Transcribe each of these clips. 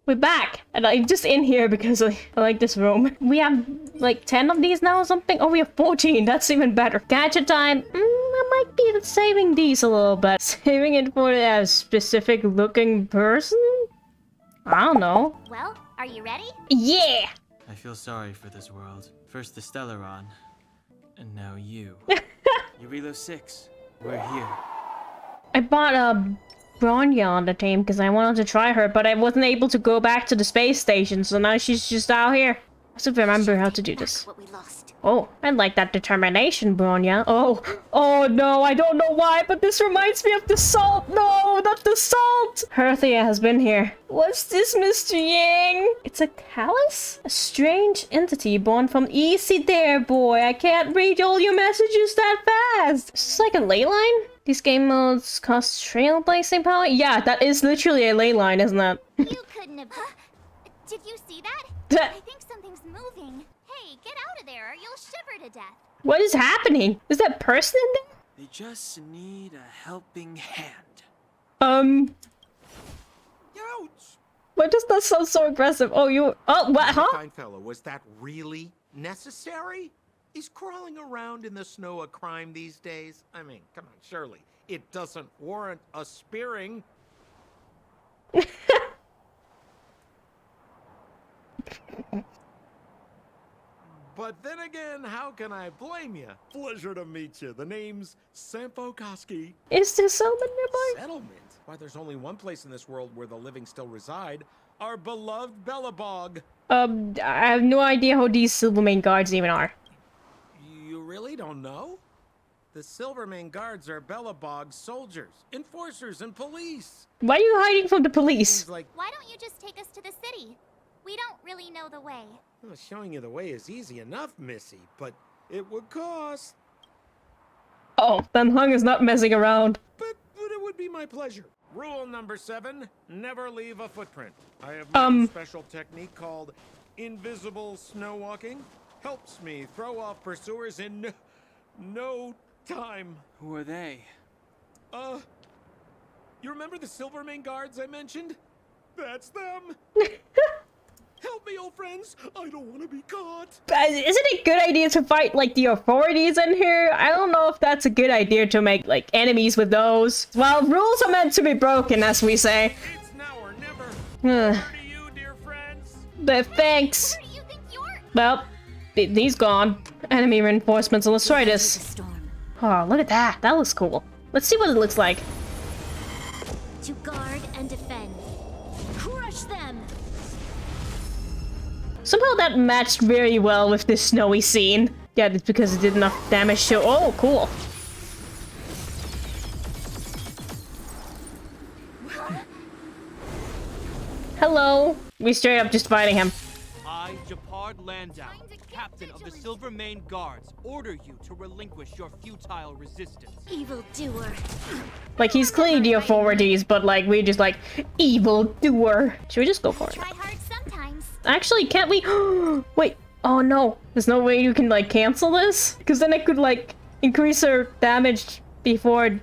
We're back, and I'm just in here because I like this room. We have like 10 of these now or something. Oh, we have 14. That's even better. Gadget time. I might be saving these a little bit. Saving it for a specific looking person? I don't know. Well, are you ready? Yeah! I feel sorry for this world. First the Stellaron, and now you. Jarilo-VI, we're here. I bought a Bronya on the team because I wanted to try her, but I wasn't able to go back to the space station, so now she's just out here. I have to remember how to do this. What we lost. Oh, I like that determination, Bronya. Oh no, I don't know why, but this reminds me of the salt. No, not the salt. Herthia has been here. What's this, Mr. Yang? It's a callus? A strange entity born from easy there, boy. I can't read all your messages that fast. Is this like a ley line? These game modes cost trailblazing power? Yeah, that is literally a ley line, isn't it? You couldn't have... Did you see that? I think something's moving. Hey, get out of there or you'll shiver to death. What is happening? Is that person in there? They just need a helping hand. Ouch! Why does that sound so aggressive? Oh, you... Oh, what, huh? Fine fellow, was that really necessary? Is crawling around in the snow a crime these days? I mean, come on, surely. It doesn't warrant a spearing. But then again, how can I blame you? Pleasure to meet you. The name's Sampo Koski. Is there someone nearby? Settlement? Why, there's only one place in this world where the living still reside. Our beloved Belobog. I have no idea who these Silvermane guards even are. You really don't know? The Silvermane guards are Belobog's soldiers, enforcers, and police. Why are you hiding from the police? Things like, Why don't you just take us to the city? We don't really know the way. well, showing you the way is easy enough, Missy, but it would cost. Oh, then Hung is not messing around. But it would be my pleasure. Rule number 7, never leave a footprint. I have my special technique called invisible snow walking. Helps me throw off pursuers in no time. Who are they? You remember the Silvermane guards I mentioned? That's them. Help me, old friends. I don't want to be caught. Isn't it a good idea to fight, like, the authorities in here? I don't know if that's a good idea to make, like, enemies with those. Well, rules are meant to be broken, as we say. It's now or never. Over to you, dear friends. But thanks. Where do you think you're... Well, he's gone. Enemy reinforcements, so let's try this. Oh, look at that. That looks cool. Let's see what it looks like. To guard and defend. Crush them! Somehow that matched very well with this snowy scene. Yeah, it's because it did enough damage to... Oh, cool. Hello. We straight up just fighting him. I, Japard Landau, captain of the Silvermane Guards, order you to relinquish your futile resistance. Evildoer. Like, he's clearly the authorities, but, like, we're just like, evildoer. Should we just go for it? Try hard sometimes. Actually, can't we? Wait. Oh, no. There's no way you can, like, cancel this? Because then it could, like, increase her damage before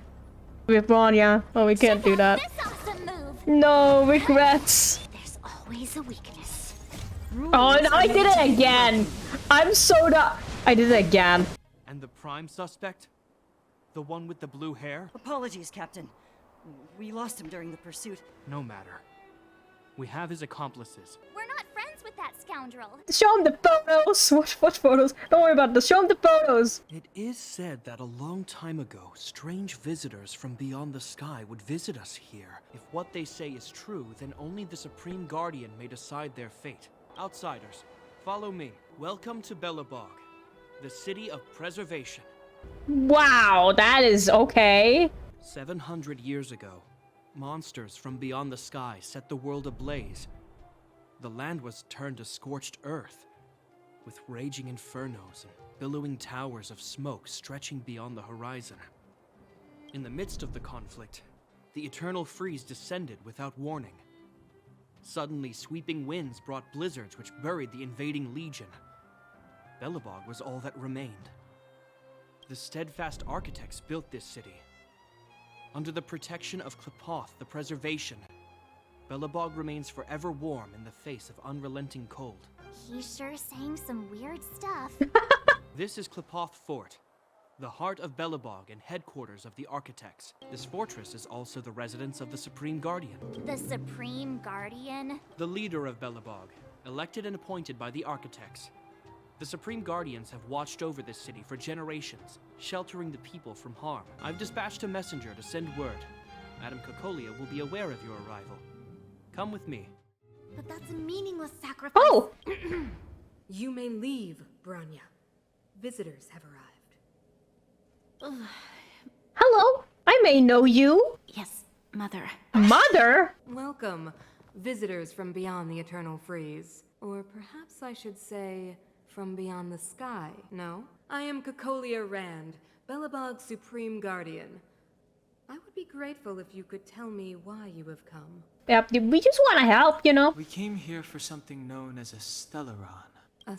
with Bronya. Oh, we can't do that. This awesome move. No, regrets. There's always a weakness. Oh, no, I did it again. I'm so done. I did it again. And the prime suspect? The one with the blue hair? Apologies, Captain. We lost him during the pursuit. No matter. We have his accomplices. We're not friends with that scoundrel. Show him the photos. What photos? Don't worry about this. Show him the photos. It is said that a long time ago, strange visitors from beyond the sky would visit us here. If what they say is true, then only the Supreme Guardian may decide their fate. Outsiders, follow me. Welcome to Belobog, the city of preservation. Wow, that is okay. 700 years ago, monsters from beyond the sky set the world ablaze. The land was turned to scorched earth, with raging infernos and billowing towers of smoke stretching beyond the horizon. In the midst of the conflict, the eternal freeze descended without warning. Suddenly, sweeping winds brought blizzards which buried the invading legion. Belobog was all that remained. The steadfast architects built this city. Under the protection of Klepoth, the preservation, Belobog remains forever warm in the face of unrelenting cold. He's sure saying some weird stuff. This is Klepoth Fort, the heart of Belobog and headquarters of the Architects. This fortress is also the residence of the Supreme Guardian. The Supreme Guardian? The leader of Belobog, elected and appointed by the Architects. The Supreme Guardians have watched over this city for generations, sheltering the people from harm. I've dispatched a messenger to send word. Madame Cocolia will be aware of your arrival. Come with me. But that's a meaningless sacrifice. Oh! You may leave, Bronya. Visitors have arrived. Hello, I may know you. Yes, Mother. Mother? Welcome, visitors from beyond the eternal freeze. Or perhaps I should say, from beyond the sky, no? I am Cocolia Rand, Belobog's Supreme Guardian. I would be grateful if you could tell me why you have come. Yep, we just want to help, you know. We came here for something known as a stellaron. A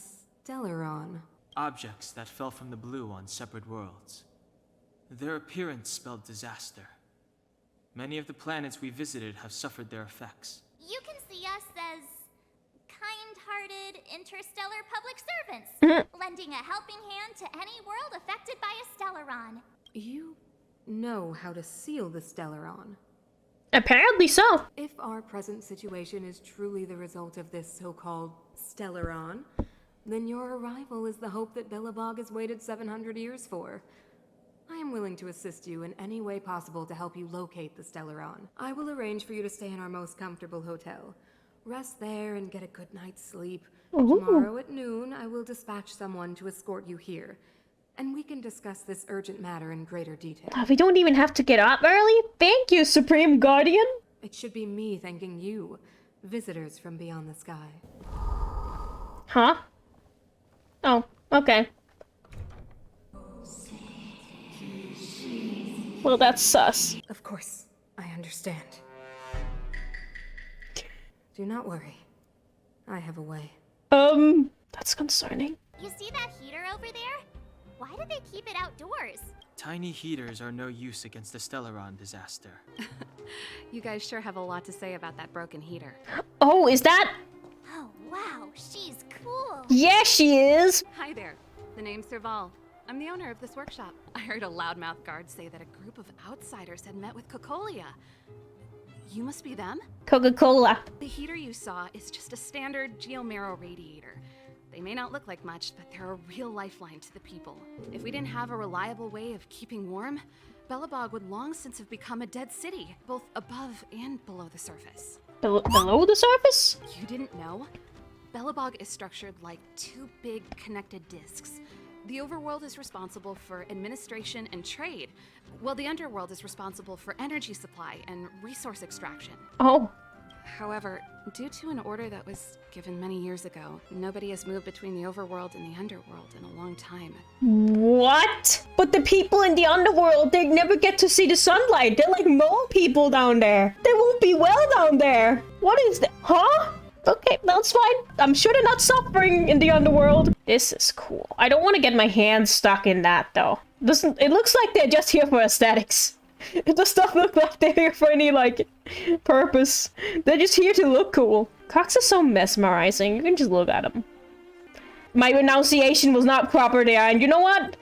stellaron. Objects that fell from the blue on separate worlds. Their appearance spelled disaster. Many of the planets we visited have suffered their effects. You can see us as kind-hearted interstellar public servants, lending a helping hand to any world affected by a stellaron. You know how to seal the stellaron. Apparently so. If our present situation is truly the result of this so-called stellaron, then your arrival is the hope that Belobog has waited 700 years for. I am willing to assist you in any way possible to help you locate the stellaron. I will arrange for you to stay in our most comfortable hotel. Rest there and get a good night's sleep. Tomorrow at noon, I will dispatch someone to escort you here. And we can discuss this urgent matter in greater detail. We don't even have to get up early? Thank you, Supreme Guardian. It should be me thanking you, visitors from beyond the sky. Huh? Oh, okay. Well, that's sus. Of course, I understand. Do not worry. I have a way. That's concerning. You see that heater over there? Why do they keep it outdoors? Tiny heaters are no use against the stellaron disaster. You guys sure have a lot to say about that broken heater. Oh, is that? Oh, wow, she's cool. Yeah, she is. Hi there. The name's Serval. I'm the owner of this workshop. I heard a loudmouth guard say that a group of outsiders had met with Cocolia. You must be them? Coca Cola. The heater you saw is just a standard geomarrow radiator. They may not look like much, but they're a real lifeline to the people. If we didn't have a reliable way of keeping warm, Belobog would long since have become a dead city, both above and below the surface. Below the surface? You didn't know? Belobog is structured like two big connected discs. The overworld is responsible for administration and trade, while the underworld is responsible for energy supply and resource extraction. Oh. However, due to an order that was given many years ago, nobody has moved between the overworld and the underworld in a long time. What? But the people in the underworld, they never get to see the sunlight. They're like mole people down there. They won't be well down there. What is that? Huh? Okay, that's fine. I'm sure they're not suffering in the underworld. This is cool. I don't want to get my hands stuck in that, though. It looks like they're just here for aesthetics. It does not look like they're here for any, like, purpose. They're just here to look cool. Cocks are so mesmerizing. You can just look at them. My pronunciation was not proper there, and you know what?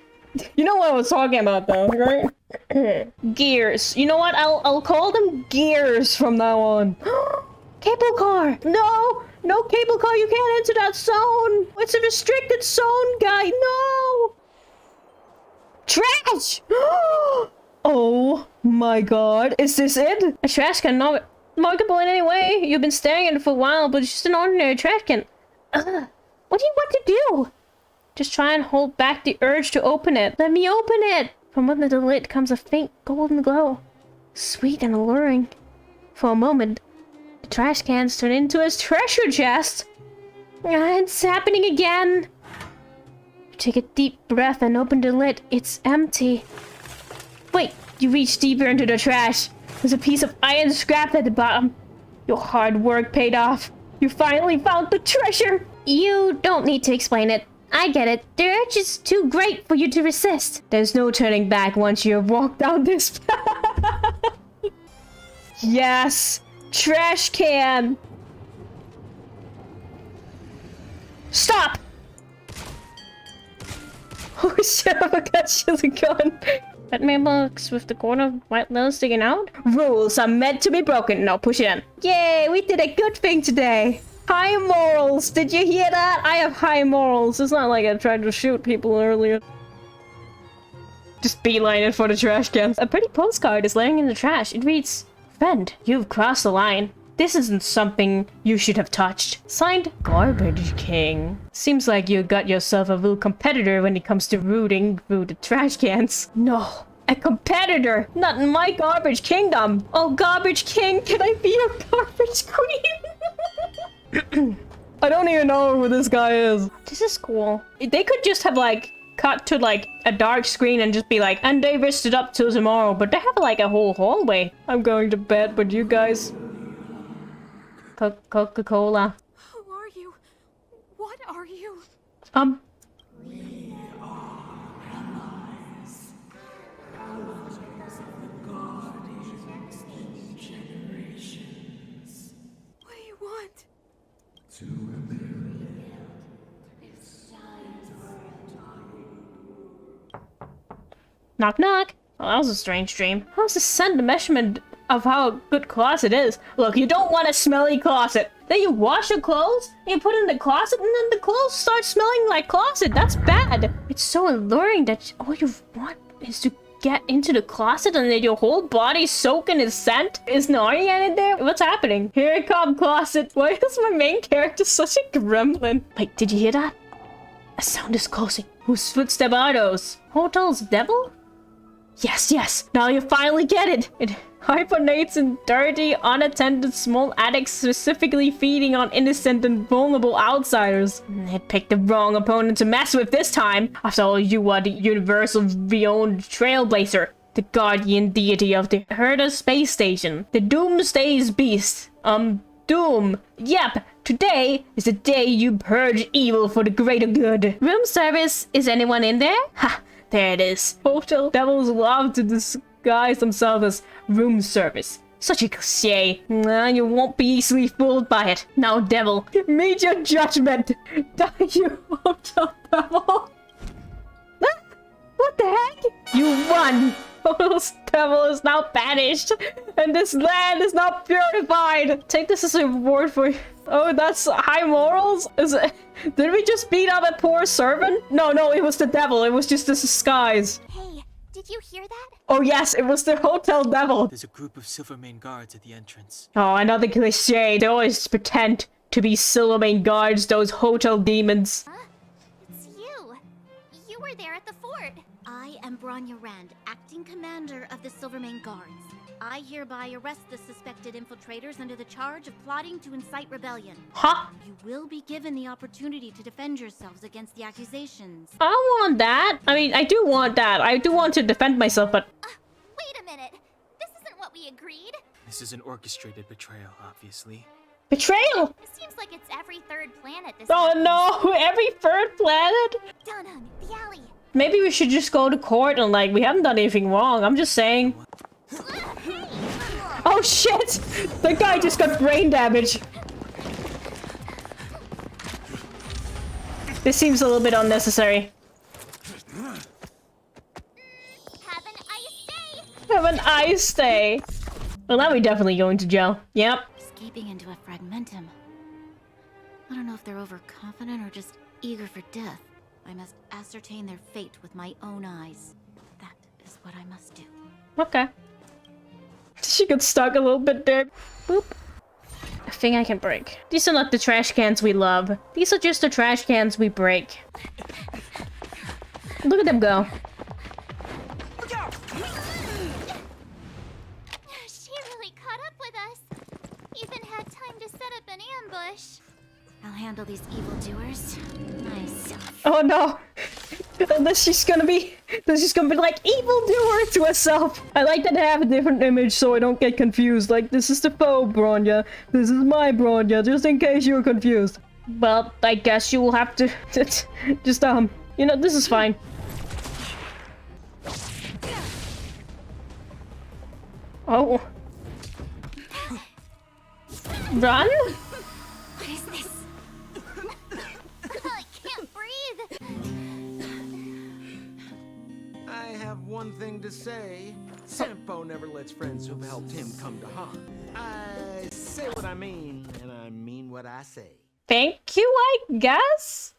You know what I was talking about, though, right? Gears. You know what? I'll call them gears from now on. Cable car! No! No cable car, you can't enter that zone! It's a restricted zone, guy! No! Trash! Oh my god. Is this it? A trash can not markable in any way. You've been staring at it for a while, but it's just an ordinary trash can. What do you want to do? Just try and hold back the urge to open it. Let me open it! From under the lid comes a faint golden glow. Sweet and alluring. For a moment, the trash cans turn into a treasure chest. It's happening again. Take a deep breath and open the lid. It's empty. Wait, you reach deeper into the trash. There's a piece of iron scrap at the bottom. Your hard work paid off. You finally found the treasure. You don't need to explain it. I get it. The urge is too great for you to resist. There's no turning back once you have walked down this path. Yes. Trash can! Stop! Oh shit, I forgot she has a gun. Batman box with the corner of white leather sticking out? Rules are meant to be broken. No, push it in. Yay, we did a good thing today. High morals. Did you hear that? I have high morals. It's not like I tried to shoot people earlier. Just beeline it for the trash cans. A pretty postcard is laying in the trash. It reads, "Friend, you've crossed the line. This isn't something you should have touched." Signed, Garbage King. Seems like you got yourself a little competitor when it comes to rooting through the trash cans. No, a competitor, not in my garbage kingdom. Oh, Garbage King, can I be your garbage queen? I don't even know who this guy is. This is cool. They could just have like cut to like a dark screen and just be like, and they rested up till tomorrow, but they have like a whole hallway. I'm going to bed, but you guys... Coca Cola. Who are you? What are you? What do you want? Knock knock. Oh, that was a strange dream. How's the send a measurement of how good closet is? Look, you don't want a smelly closet. Then you wash your clothes, and you put it in the closet, and then the clothes start smelling like closet. That's bad. It's so alluring that all you want is to get into the closet and then your whole body soak in its scent. Is Narnia in there? What's happening? Here it comes, closet. Why is my main character such a gremlin? Wait, did you hear that? A sound is closing. Whose footsteps are those? Hotel's devil? Yes, yes. Now you finally get it. It hibernates in dirty, unattended small attics, specifically feeding on innocent and vulnerable outsiders. It picked the wrong opponent to mess with this time. After all, you are the universal renowned trailblazer, the guardian deity of the Herda space station, the Doomsday's beast. Doom. Yep, today is the day you purge evil for the greater good. Room service. Is anyone in there? Ha. There it is. Hotel devils love to disguise themselves as room service. Such a cliche. You won't be easily fooled by it. Now, devil, meet your judgment. Die, you hotel devil. What the heck? You won. Hotel's devil is now banished, and this land is now purified. Take this as a reward for you. Oh, that's high morals? Is it? Did we just beat up a poor servant? No, it was the devil. It was just a disguise. Hey, did you hear that? Oh yes, it was the hotel devil. There's a group of Silvermane guards at the entrance. Oh, another cliche. They always pretend to be Silvermane guards, those hotel demons. Huh? It's you. You were there at the fort. I am Bronya Rand, acting commander of the Silvermane Guards. I hereby arrest the suspected infiltrators under the charge of plotting to incite rebellion. Huh? You will be given the opportunity to defend yourselves against the accusations. I want that. I mean, I do want that. I do want to defend myself, but... Wait a minute. This isn't what we agreed. This is an orchestrated betrayal, obviously. Betrayal! It seems like it's every third planet this Oh happens. no, every third planet? Dunham, the alley. Maybe we should just go to court and like, we haven't done anything wrong. I'm just saying. Oh shit! The guy just got brain damage. This seems a little bit unnecessary. Have an ice day. Have an ice day. Well, now we're definitely going to jail. Yep. Escaping into a fragmentum. I don't know if they're overconfident or just eager for death. I must ascertain their fate with my own eyes. That is what I must do. Okay. She got stuck a little bit there. Boop. A thing I can break. These are not the trash cans we love. These are just the trash cans we break. Look at them go. She really caught up with us. Even had time to set up an ambush. I'll handle these evildoers myself. Oh no! Unless she's gonna be like evildoer to herself. I like that I have a different image so I don't get confused. Like, this is the faux Bronya. This is my Bronya, just in case you were confused. Well, I guess you will have to just you know, this is fine. Oh. Run? What is this? I can't breathe. I have one thing to say. Sampo never lets friends who've helped him come to harm. I say what I mean, and I mean what I say. Thank you, I guess?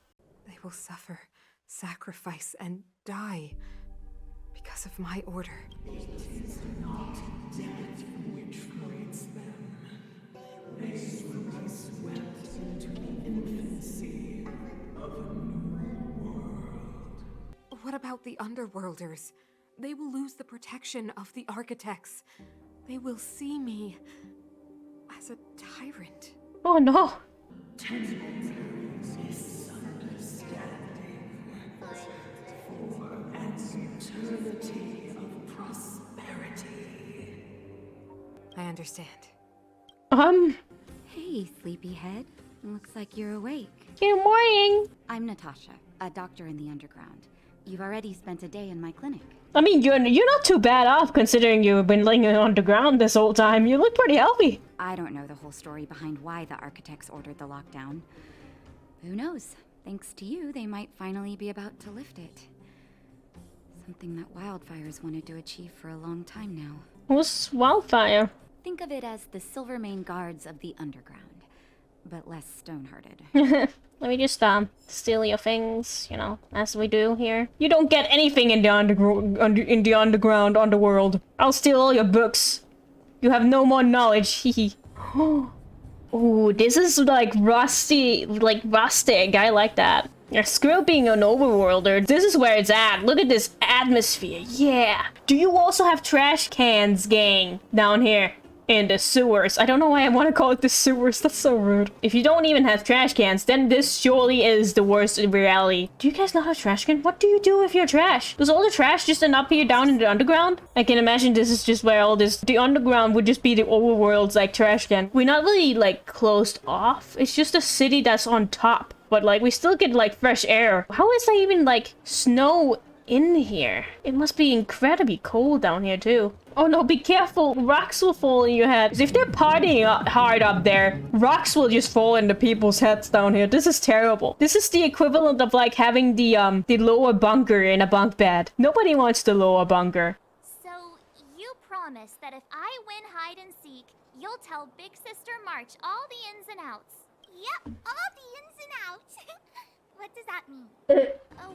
They will suffer, sacrifice, and die because of my order. What about the Underworlders? They will lose the protection of the architects. They will see me as a tyrant. Oh no. I understand. Hey, sleepyhead. Looks like you're awake. Good morning. I'm Natasha, a doctor in the underground. You've already spent a day in my clinic. I mean, you're not too bad off considering you've been laying on the ground this whole time. You look pretty healthy. I don't know the whole story behind why the architects ordered the lockdown. Who knows? Thanks to you, they might finally be about to lift it. Something that wildfires wanted to achieve for a long time now. What's wildfire? Think of it as the Silvermane guards of the underground, but less stone-hearted. Let me just steal your things, you know, as we do here. You don't get anything in the underworld. I'll steal all your books. You have no more knowledge. Hehe. Ooh, this is like rustic. I like that. Yeah, screw being an overworlder. This is where it's at. Look at this atmosphere. Yeah. Do you also have trash cans, gang, down here? In the sewers. I don't know why I want to call it the sewers. That's so rude. If you don't even have trash cans, then this surely is the worst in reality. Do you guys not have trash cans? What do you do with your trash? Does all the trash just end up here down in the underground? I can imagine this is just where all this... The underground would just be the overworld's like trash can. We're not really like closed off. It's just a city that's on top. But like we still get like fresh air. How is there even like snow in here? It must be incredibly cold down here too. Oh no, be careful. Rocks will fall in your head. 'Cause if they're partying hard up there, rocks will just fall into people's heads down here. This is terrible. This is the equivalent of like having the lower bunker in a bunk bed. Nobody wants the lower bunker. So, you promise that if I win hide and seek, you'll tell Big Sister March all the ins and outs. Yep, all the ins and outs. What does that mean?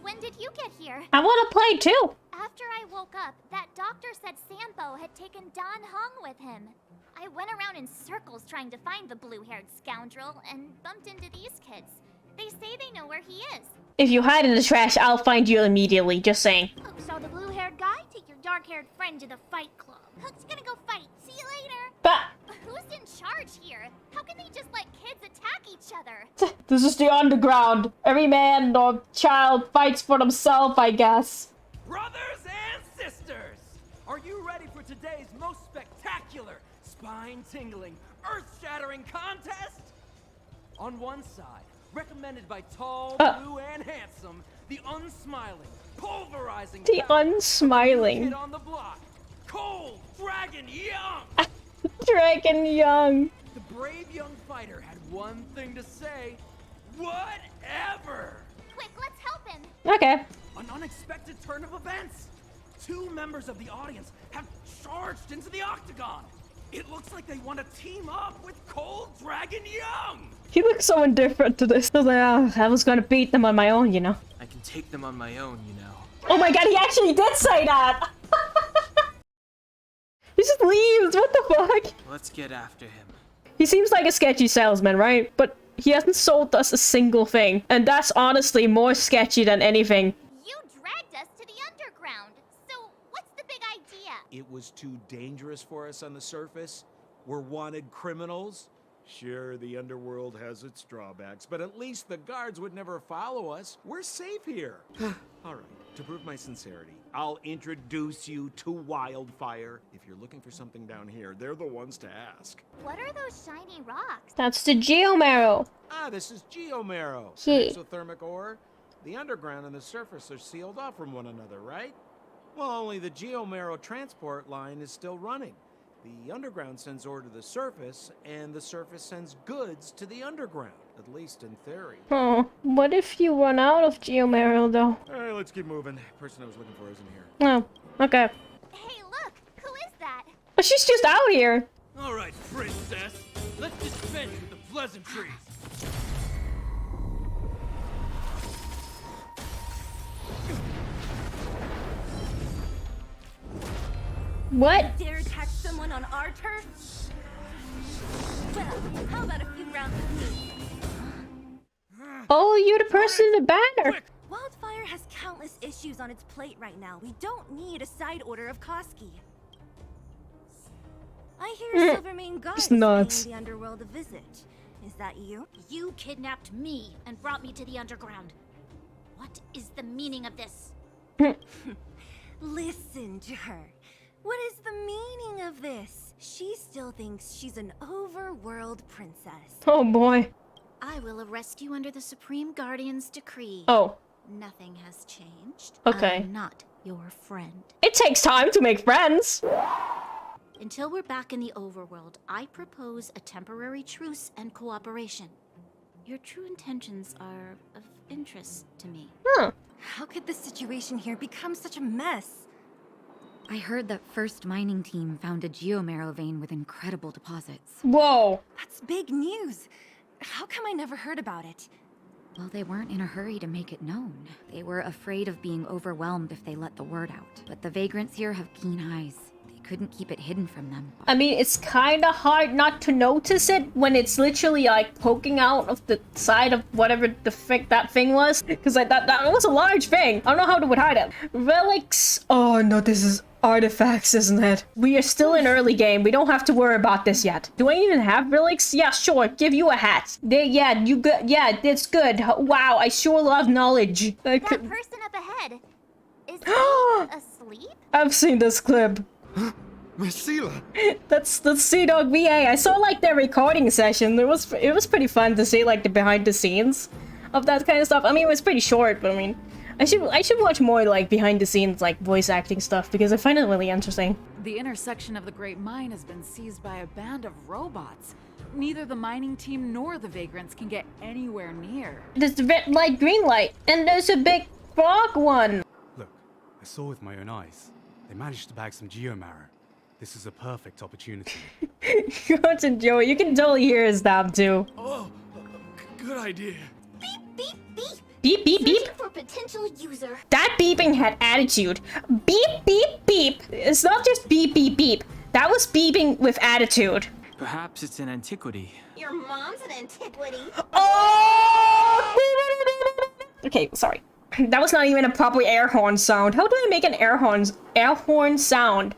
When did you get here? I want to play too. After I woke up, that doctor said Sampo had taken Don Hung with him. I went around in circles trying to find the blue-haired scoundrel and bumped into these kids. They say they know where he is. If you hide in the trash, I'll find you immediately. Just saying. Hook saw the blue-haired guy. Take your dark-haired friend to the fight club. Hook's gonna go fight. See you later. But Who's in charge here? How can they just let kids attack each other? this is the underground. Every man or child fights for themselves, I guess. Brothers and sisters, are you ready for today's most spectacular, spine-tingling, earth-shattering contest? On one side, recommended by tall, blue, and handsome, the unsmiling, pulverizing, The unsmiling. kid on the block, Cold Dragon Young. Dragon Young. The brave young fighter had one thing to say: whatever. Quick, let's help him. Okay. An unexpected turn of events. Two members of the audience have charged into the octagon. It looks like they want to team up with Cold Dragon Young. He looks so indifferent to this. I was like, oh, I was gonna beat them on my own, you know. I can take them on my own, you know. Oh my god, he actually did say that! He just leaves, what the fuck? Let's get after him. He seems like a sketchy salesman, right? But he hasn't sold us a single thing. And that's honestly more sketchy than anything. You dragged us to the underground. So, what's the big idea? It was too dangerous for us on the surface. We're wanted criminals. Sure, the underworld has its drawbacks, but at least the guards would never follow us. We're safe here. All right, to prove my sincerity, I'll introduce you to Wildfire. If you're looking for something down here, they're the ones to ask. What are those shiny rocks? That's the Geomarrow. Ah, this is Geomarrow. Yeah. Exothermic ore. The underground and the surface are sealed off from one another, right? Well, only the Geomarrow transport line is still running. The underground sends ore to the surface, and the surface sends goods to the underground, at least in theory. Oh, what if you run out of Geomarrow, though? Alright, let's keep moving. Person I was looking for isn't here. Oh, okay. Hey, look! Who is that? But she's just out here. Alright, princess. Let's dispense with the pleasantries. What? Dare attack someone on our turf? Well, how about a few rounds with me? Oh, you're the person in the banner. Wildfire has countless issues on its plate right now. We don't need a side order of Koski. I hear Silvermane God is nuts. paying the underworld a visit. Is that you? You kidnapped me and brought me to the underground. What is the meaning of this? Listen to her. What is the meaning of this? She still thinks she's an overworld princess. Oh boy. I will arrest you under the Supreme Guardian's decree. Oh, Nothing has changed. Okay. I'm not your friend. it takes time to make friends. Until we're back in the overworld, I propose a temporary truce and cooperation. Your true intentions are of interest to me. Huh. How could the situation here become such a mess? I heard that First Mining Team found a geomarrow vein with incredible deposits. Whoa. That's big news. How come I never heard about it? Well, they weren't in a hurry to make it known. They were afraid of being overwhelmed if they let the word out. But the vagrants here have keen eyes. They couldn't keep it hidden from them. I mean, it's kind of hard not to notice it when it's literally like poking out of the side of whatever the frick that thing was. Because that was a large thing. I don't know how they would hide it. Relics. Oh no, this is artifacts, isn't it? We are still in early game. We don't have to worry about this yet. Do I even have relics? Yeah, sure. Give you a hat. Yeah, you good. Yeah, it's good. Wow, I sure love knowledge. That person up ahead, is he asleep? I've seen this clip. Marcela! That's Sea-Dog VA. I saw like their recording session. It was pretty fun to see like the behind the scenes of that kind of stuff. I mean, it was pretty short, but I mean, I should watch more like behind the scenes like voice acting stuff because I find it really interesting. The intersection of the Great Mine has been seized by a band of robots. Neither the mining team nor the vagrants can get anywhere near. There's the red light, green light, and there's a big frog one. Look, I saw with my own eyes. They managed to bag some geomarrow. This is a perfect opportunity. Gotcha, Joey. You can totally hear his dab too. Oh, good idea. Beep, beep, beep. Beep, beep, beep. Searching for potential user. That beeping had attitude. Beep, beep, beep. It's not just beep, beep, beep. That was beeping with attitude. Perhaps it's an antiquity. Your mom's an antiquity. Oh! Okay, sorry. That was not even a proper air horn sound. How do I make an air horn sound?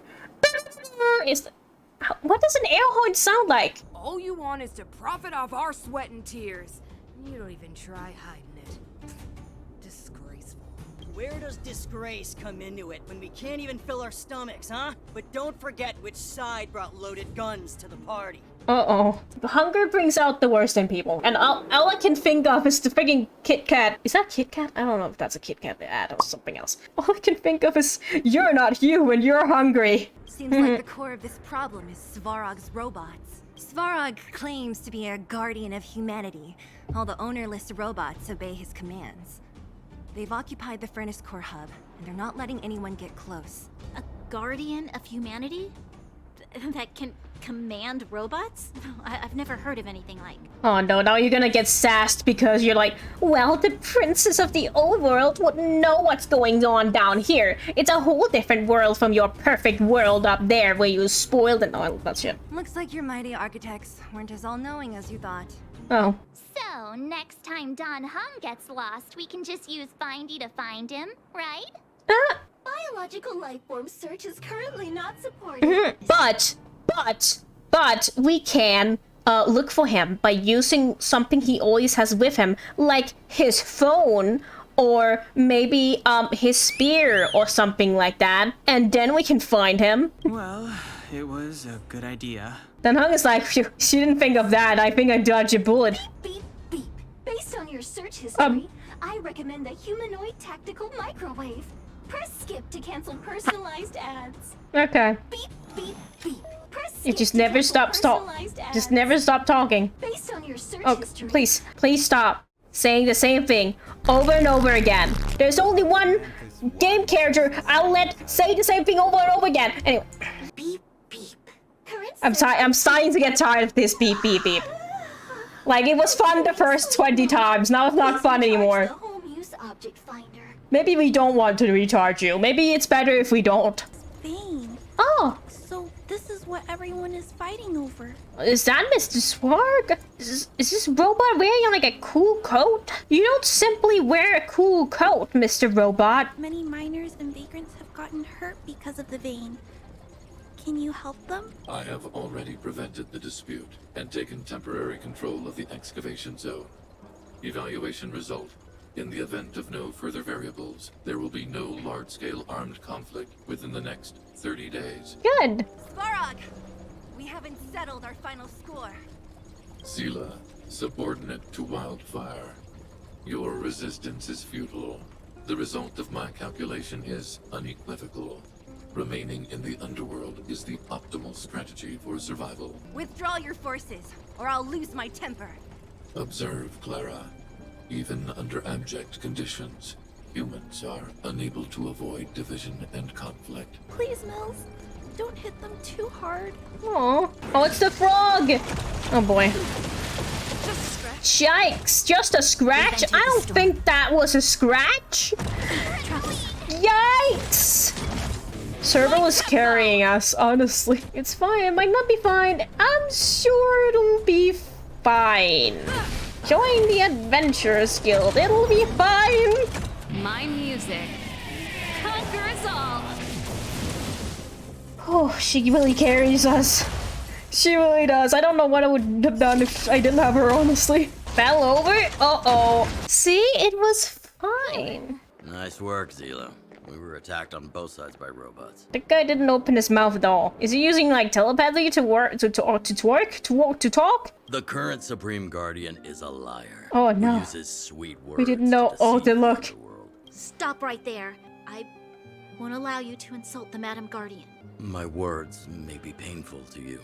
What does an air horn sound like? All you want is to profit off our sweat and tears. You don't even try hiding it. Disgraceful. Where does disgrace come into it when we can't even fill our stomachs, huh? But don't forget which side brought loaded guns to the party. Uh-oh. Hunger brings out the worst in people. And all I can think of is the freaking Kit Kat. Is that Kit Kat? I don't know if that's a Kit Kat ad or something else. All I can think of is, you're not you when you're hungry. Seems like the core of this problem is Svarog's robots. Svarog claims to be a guardian of humanity. All the ownerless robots obey his commands. They've occupied the Furnace Core hub, and they're not letting anyone get close. A guardian of humanity? That can command robots? I've never heard of anything like. Oh no, now you're gonna get sassed because you're like, well, the princess of the old world wouldn't know what's going on down here. It's a whole different world from your perfect world up there where you spoiled and all that shit. Looks like your mighty architects weren't as all-knowing as you thought. Oh. So, next time Don Hum gets lost, we can just use Findy to find him, right? Biological life form search is currently not supported. But we can look for him by using something he always has with him, like his phone or maybe his spear or something like that, and then we can find him. Well, it was a good idea. Then Hung is like, she didn't think of that. I think I dodged a bullet. Beep, beep, beep. Based on your search history, I recommend the humanoid tactical microwave. Press skip to cancel personalized ads. Okay. Beep, beep, beep. You just never stop just never stop talking. Based on your search Oh, history. please stop saying the same thing over and over again. There's only one game character I'll let say the same thing over and over again. Anyway. Beep beep. I'm starting to get tired of this beep beep beep. Like, it was fun the first 20 times, now it's not fun anymore. The home use object finder. Maybe we don't want to recharge you. Maybe it's better if we don't. Bane. Oh, So this is what everyone is fighting over. is that Mr. Swarg? Is this robot wearing like a cool coat? You don't simply wear a cool coat, Mr. Robot. Many miners and vagrants have gotten hurt because of the vein. Can you help them? I have already prevented the dispute and taken temporary control of the excavation zone. Evaluation result. In the event of no further variables, there will be no large-scale armed conflict within the next 30 days. Good. Svarog! We haven't settled our final score. Sela, subordinate to Wildfire. Your resistance is futile. The result of my calculation is unequivocal. Remaining in the underworld is the optimal strategy for survival. Withdraw your forces, or I'll lose my temper. Observe, Clara. Even under abject conditions, humans are unable to avoid division and conflict. Please, Mills. Don't hit them too hard. Oh, it's the frog. Oh boy. Yikes, just a scratch? I don't think that was a scratch. Yikes. Server was carrying us, honestly. It's fine, it might not be fine. I'm sure it'll be fine. Join the Adventurers Guild, it'll be fine. My music conquers all. Oh, she really carries us. She really does. I don't know what I would have done if I didn't have her, honestly. Fell over? Uh-oh. See, it was fine. Nice work, Zelo. We were attacked on both sides by robots. The guy didn't open his mouth at all. Is he using like telepathy to talk? The current Supreme Guardian is a liar. Oh no. Who uses sweet words. We didn't know. Oh, the look. Stop right there. I won't allow you to insult the Madam Guardian. My words may be painful to you,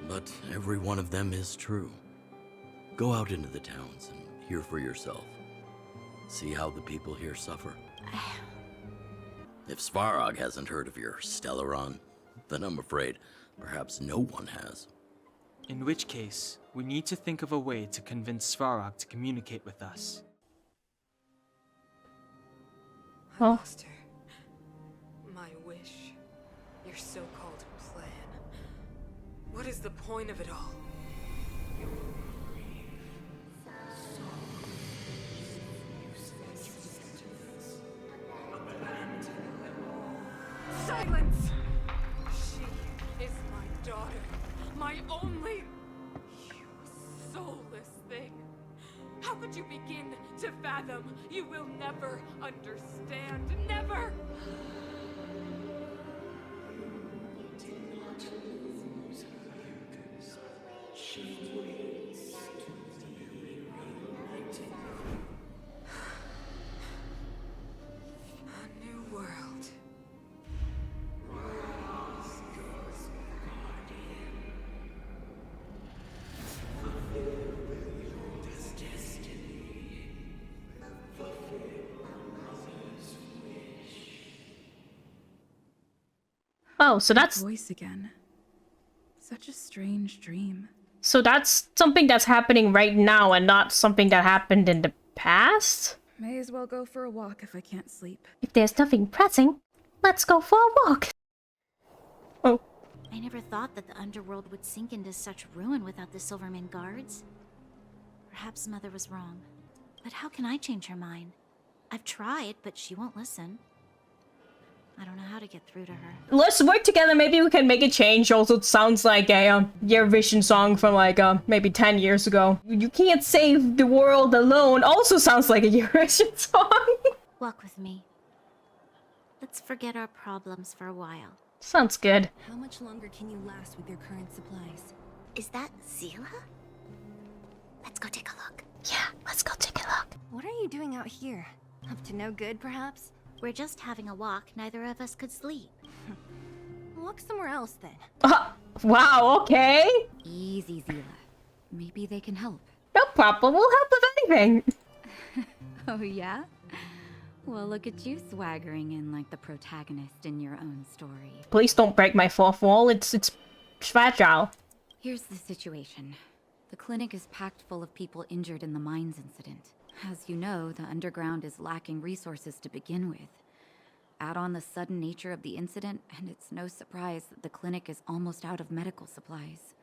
but every one of them is true. Go out into the towns and hear for yourself. See how the people here suffer. If Svarog hasn't heard of your Stellaron, then I'm afraid perhaps no one has. In which case, we need to think of a way to convince Svarog to communicate with us. I lost her. My wish. Your so-called plan. What is the point of it all? Silence! She is my daughter. My only... You soulless thing. How could you begin to fathom? You will never understand. Never! A new world. Oh, so that's Voice again. Such a strange dream. so that's something that's happening right now and not something that happened in the past? May as well go for a walk if I can't sleep. If there's nothing pressing, let's go for a walk. Oh. I never thought that the underworld would sink into such ruin without the Silverman guards. Perhaps Mother was wrong. But how can I change her mind? I've tried, but she won't listen. I don't know how to get through to her. Let's work together, maybe we can make a change. Also, it sounds like a Eurovision song from like maybe 10 years ago. You can't save the world alone also sounds like a Eurovision song. Walk with me. Let's forget our problems for a while. Sounds good. How much longer can you last with your current supplies? Is that Zela? Let's go take a look. Yeah, let's go take a look. What are you doing out here? Up to no good, perhaps? We're just having a walk. Neither of us could sleep. Walk somewhere else, then. Wow, okay. Easy, Zila. Maybe they can help. No problem, we'll help with anything. Oh, yeah? Well, look at you swaggering in like the protagonist in your own story. Please don't break my fourth wall, it's fragile. Here's the situation. The clinic is packed full of people injured in the mines incident. As you know, the underground is lacking resources to begin with. Add on the sudden nature of the incident, and it's no surprise that the clinic is almost out of medical supplies.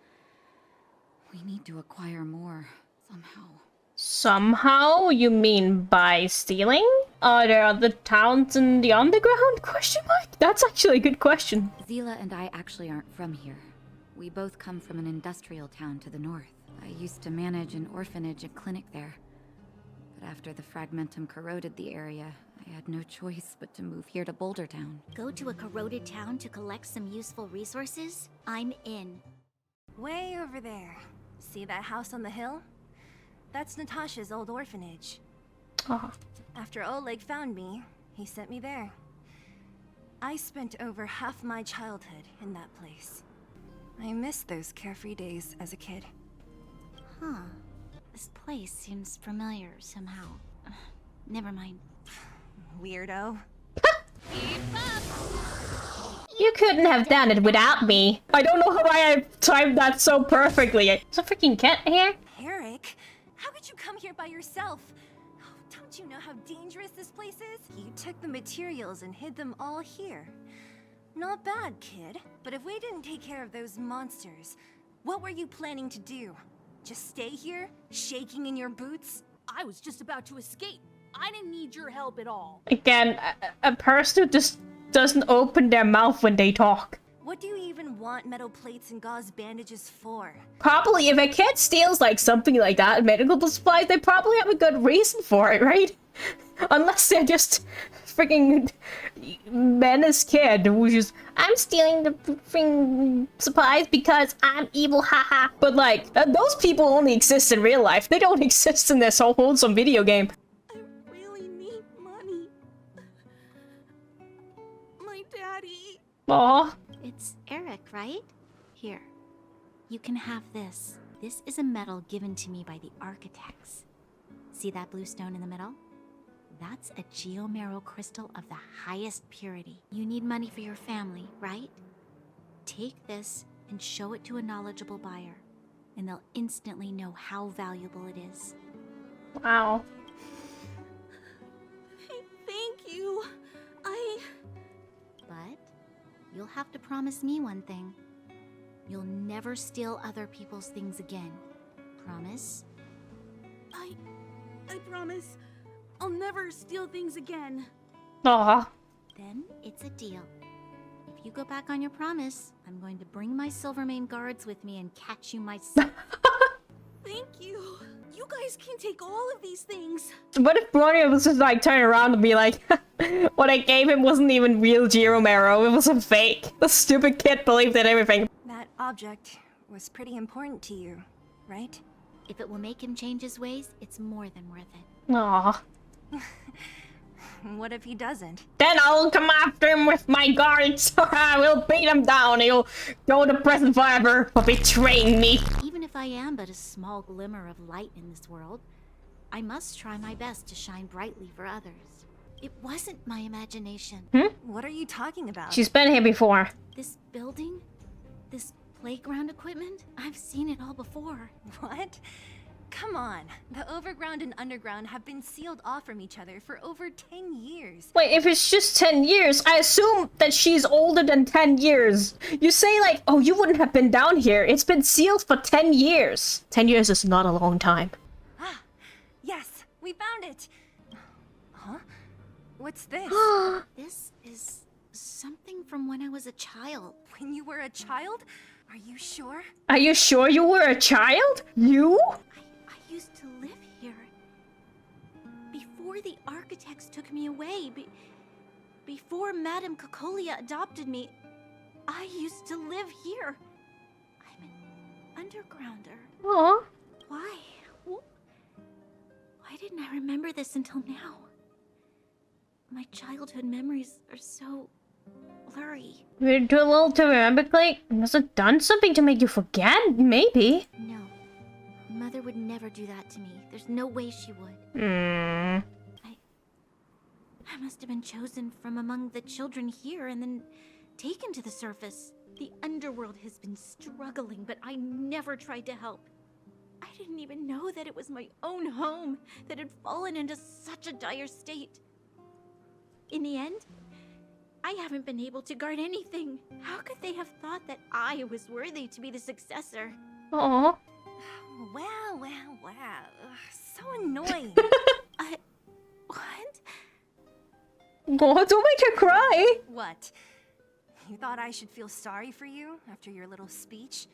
We need to acquire more, somehow. Somehow? You mean by stealing? Are there other towns in the underground? Question mark? That's actually a good question. Zila and I actually aren't from here. We both come from an industrial town to the north. I used to manage an orphanage and clinic there. But after the fragmentum corroded the area, I had no choice but to move here to Boulder Town. Go to a corroded town to collect some useful resources? I'm in. Way over there. See that house on the hill? That's Natasha's old orphanage. Oh. After Oleg found me, he sent me there. I spent over half my childhood in that place. I miss those carefree days as a kid. Huh. This place seems familiar somehow. Never mind. Weirdo. You couldn't have done it without me. I don't know why I timed that so perfectly. There's a freaking cat here. Eric, how could you come here by yourself? Oh, don't you know how dangerous this place is? You took the materials and hid them all here. Not bad, kid. But if we didn't take care of those monsters, what were you planning to do? Just stay here, shaking in your boots? I was just about to escape. I didn't need your help at all. Again, a person who just doesn't open their mouth when they talk. What do you even want metal plates and gauze bandages for? Probably, if a kid steals like something like that, medical supplies, they probably have a good reason for it, right? Unless they're just freaking menace kid who's just, I'm stealing the freaking supplies because I'm evil, haha. But like, those people only exist in real life. They don't exist in this whole wholesome video game. I really need money. My daddy. Aw. It's Eric, right? Here. You can have this. This is a medal given to me by the architects. See that blue stone in the middle? That's a geomarrow crystal of the highest purity. You need money for your family, right? Take this and show it to a knowledgeable buyer, and they'll instantly know how valuable it is. Wow. Thank you. But you'll have to promise me one thing. You'll never steal other people's things again. Promise? I promise. I'll never steal things again. Aw. Then it's a deal. If you go back on your promise, I'm going to bring my Silvermane guards with me and catch you myself. Thank you. You guys can take all of these things. What if Bronya was just like turn around and be like, what I gave him wasn't even real Geomarrow, it was a fake. The stupid kid believed in everything. That object was pretty important to you, right? If it will make him change his ways, it's more than worth it. Aww. What if he doesn't? Then I'll come after him with my guards. We'll beat him down. He'll go to prison forever for betraying me. Even if I am but a small glimmer of light in this world, I must try my best to shine brightly for others. It wasn't my imagination. What are you talking about? She's been here before. This building? This playground equipment? I've seen it all before. What? Come on. The overground and underground have been sealed off from each other for over 10 years. Wait, if it's just 10 years, I assume that she's older than 10 years. You say like, oh, you wouldn't have been down here. It's been sealed for 10 years. 10 years is not a long time. Ah, yes, we found it. Huh? What's this? This is something from when I was a child. When you were a child? Are you sure? Are you sure you were a child? You? I used to live here. Before the architects took me away, before Madame Cocolia adopted me, I used to live here. I'm an undergrounder. Aw. Why? Why didn't I remember this until now? My childhood memories are so blurry. You're too little to remember, Clay? Must have done something to make you forget, maybe. No. Mother would never do that to me. There's no way she would. I must have been chosen from among the children here and then taken to the surface. The underworld has been struggling, but I never tried to help. I didn't even know that it was my own home that had fallen into such a dire state. In the end, I haven't been able to guard anything. How could they have thought that I was worthy to be the successor? Aww. Wow. So annoying. What? Oh, don't make her cry. What? You thought I should feel sorry for you after your little speech?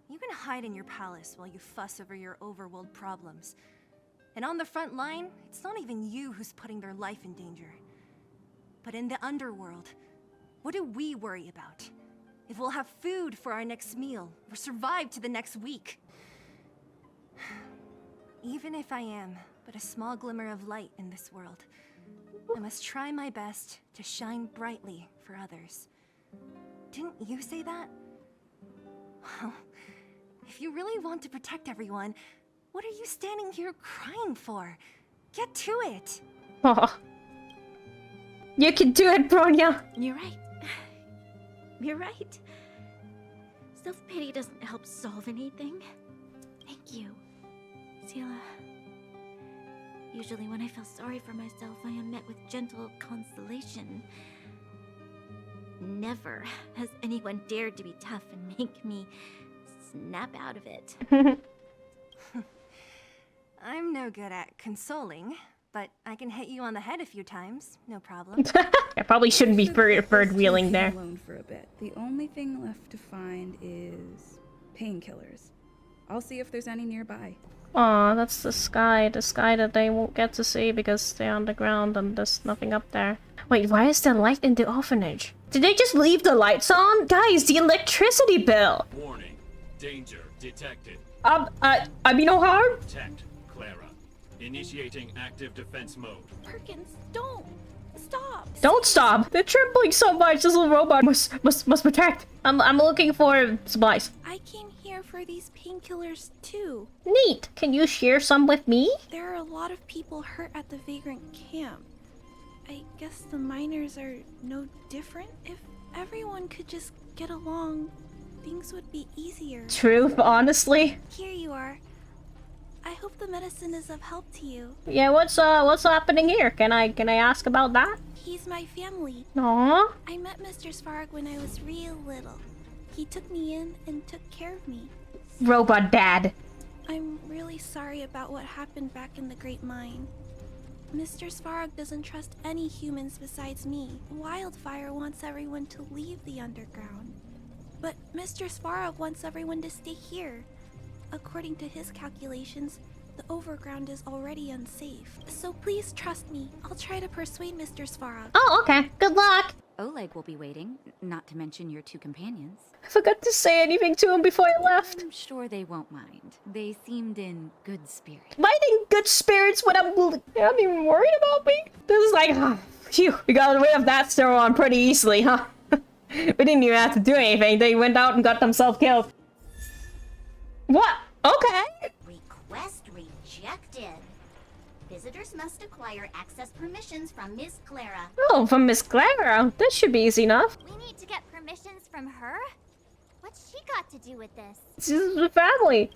You can hide in your palace while you fuss over your overworld problems. And on the front line, it's not even you who's putting their life in danger. But in the underworld, what do we worry about? If we'll have food for our next meal, or survive to the next week. Even if I am but a small glimmer of light in this world, I must try my best to shine brightly for others. Didn't you say that? Well, if you really want to protect everyone, what are you standing here crying for? Get to it! Oh. You can do it, Bronya! You're right. You're right. Self-pity doesn't help solve anything. Thank you, Seela. Usually when I feel sorry for myself, I am met with gentle consolation. Never has anyone dared to be tough and make me snap out of it. I'm no good at consoling, but I can hit you on the head a few times, no problem. I probably shouldn't be bird wheeling there. Alone for a bit. The only thing left to find is painkillers. I'll see if there's any nearby. Aw, that's the sky that they won't get to see because they're underground and there's nothing up there. Wait, why is there light in the orphanage? Did they just leave the lights on? Guys, the electricity bill! Warning. Danger detected. I mean no harm? Protect Clara. Initiating active defense mode. Perkins, don't! Stop! Don't stop! They're trembling so much, this little robot must protect. I'm looking for supplies. I came here for these painkillers too. Neat! Can you share some with me? There are a lot of people hurt at the vagrant camp. I guess the miners are no different. If everyone could just get along, things would be easier. Truth, honestly. Here you are. I hope the medicine is of help to you. Yeah, what's happening here? Can I ask about that? He's my family. Aww. I met Mr. Svarog when I was real little. He took me in and took care of me. Robot dad. I'm really sorry about what happened back in the Great Mine. Mr. Svarog doesn't trust any humans besides me. Wildfire wants everyone to leave the underground. But Mr. Svarog wants everyone to stay here. According to his calculations, the overground is already unsafe. So please trust me. I'll try to persuade Mr. Svarog. Oh, okay. Good luck. Oleg will be waiting, not to mention your two companions. I forgot to say anything to him before I left. I'm sure they won't mind. They seemed in good spirits. Am I in good spirits when I'm not even worried about me? This is like, oh, phew, we got rid of that Steron pretty easily, huh? We didn't even have to do anything. They went out and got themselves killed. What? Okay. Request rejected. Visitors must acquire access permissions from Miss Clara. Oh, from Miss Clara. That should be easy enough. We need to get permissions from her? What's she got to do with this? This is the family.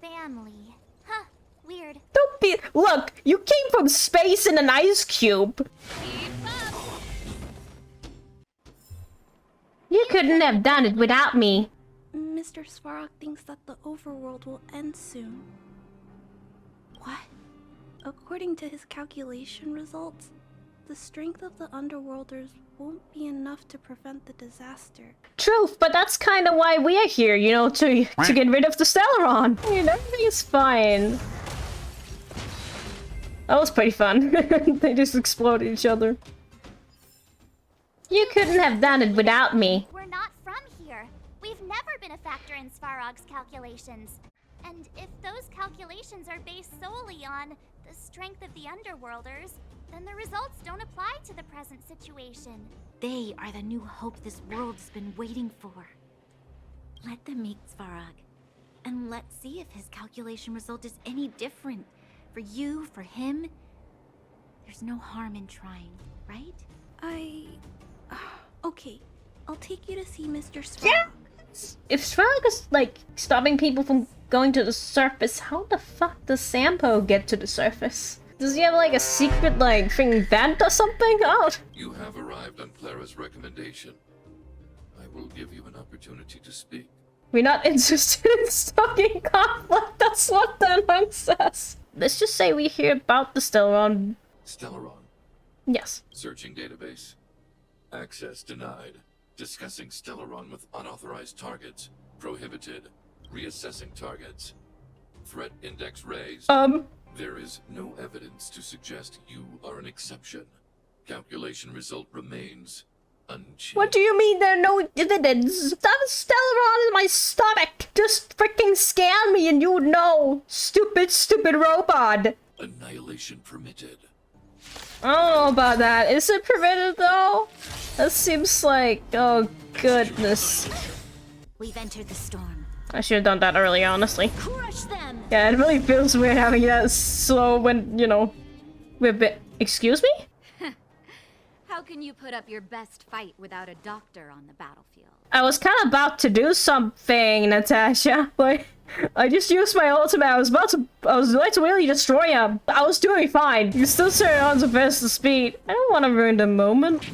Family. Huh. Weird. Don't be. Look, you came from space in an ice cube. You couldn't have done it without me. Mr. Svarog thinks that the overworld will end soon. What? According to his calculation results, the strength of the underworlders won't be enough to prevent the disaster. Truth, but that's kind of why we're here, you know, to get rid of the Stellaron. I mean, everything is fine. That was pretty fun. They just exploded each other. You couldn't have done it without me. We're not from here. We've never been a factor in Svarog's calculations. And if those calculations are based solely on the strength of the Underworlders, then the results don't apply to the present situation. They are the new hope this world's been waiting for. Let them meet Svarog, and let's see if his calculation result is any different. For you, for him, there's no harm in trying, right? Okay, I'll take you to see Mr. Svarog. Yeah! If Svarog is, like, stopping people from going to the surface, how the fuck does Sampo get to the surface? Does he have, like, a secret, like, thing vent or something? Oh! You have arrived on Clara's recommendation. I will give you an opportunity to speak. We're not interested in stoking conflict, that's what the monk says. Let's just say we hear about the Stellaron. Stellaron. Yes. Searching database. Access denied. Discussing Stellaron with unauthorized targets. Prohibited. Reassessing targets. Threat index raised. There is no evidence to suggest you are an exception. Calculation result remains unchanged. What do you mean there are no evidence? That was Stellaron in my stomach. Just freaking scan me and you would know. Stupid, stupid robot. Annihilation permitted. I don't know about that. Is it permitted though? That seems like, oh goodness. We've entered the storm. I should have done that earlier, honestly. Crush them! Yeah, it really feels weird having that slow when, you know, we're a bit... Excuse me? How can you put up your best fight without a doctor on the battlefield? I was kind of about to do something, Natasha. Like, I just used my ultimate. I was about to really destroy him. I was doing fine. You still turn on to burst the speed. I don't want to ruin the moment.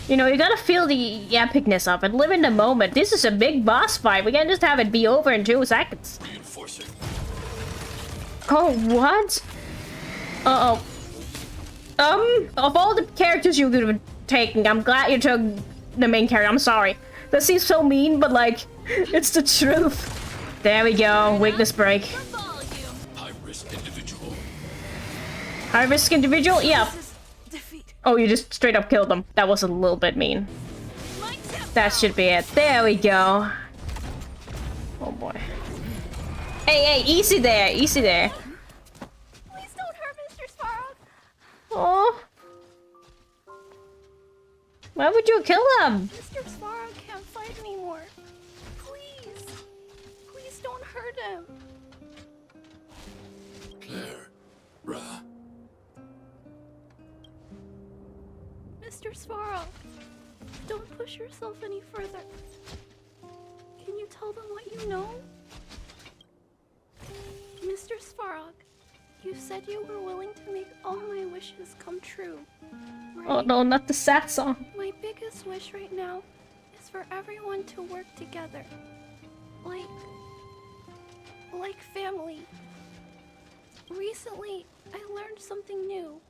You know, you gotta feel the epicness of it. Live in the moment. This is a big boss fight. We can't just have it be over in 2 seconds. Reinforcing. Oh, what? Uh-oh. Of all the characters you could have taken, I'm glad you took the main character. I'm sorry. That seems so mean, but like, it's the truth. There we go. Weakness break. High-risk individual. High-risk individual? Yeah. Oh, you just straight up killed them. That was a little bit mean. That should be it. There we go. Oh boy. Hey, easy there. Easy there. Please don't hurt Mr. Svarog. Oh. Why would you kill him? Mr. Svarog can't fight anymore. Please. Please don't hurt him. Clara. Mr. Svarog, don't push yourself any further. Can you tell them what you know? Mr. Svarog, you said you were willing to make all my wishes come true. Right? Oh no, not the sad song. My biggest wish right now is for everyone to work together. Like family. Recently, I learned something new.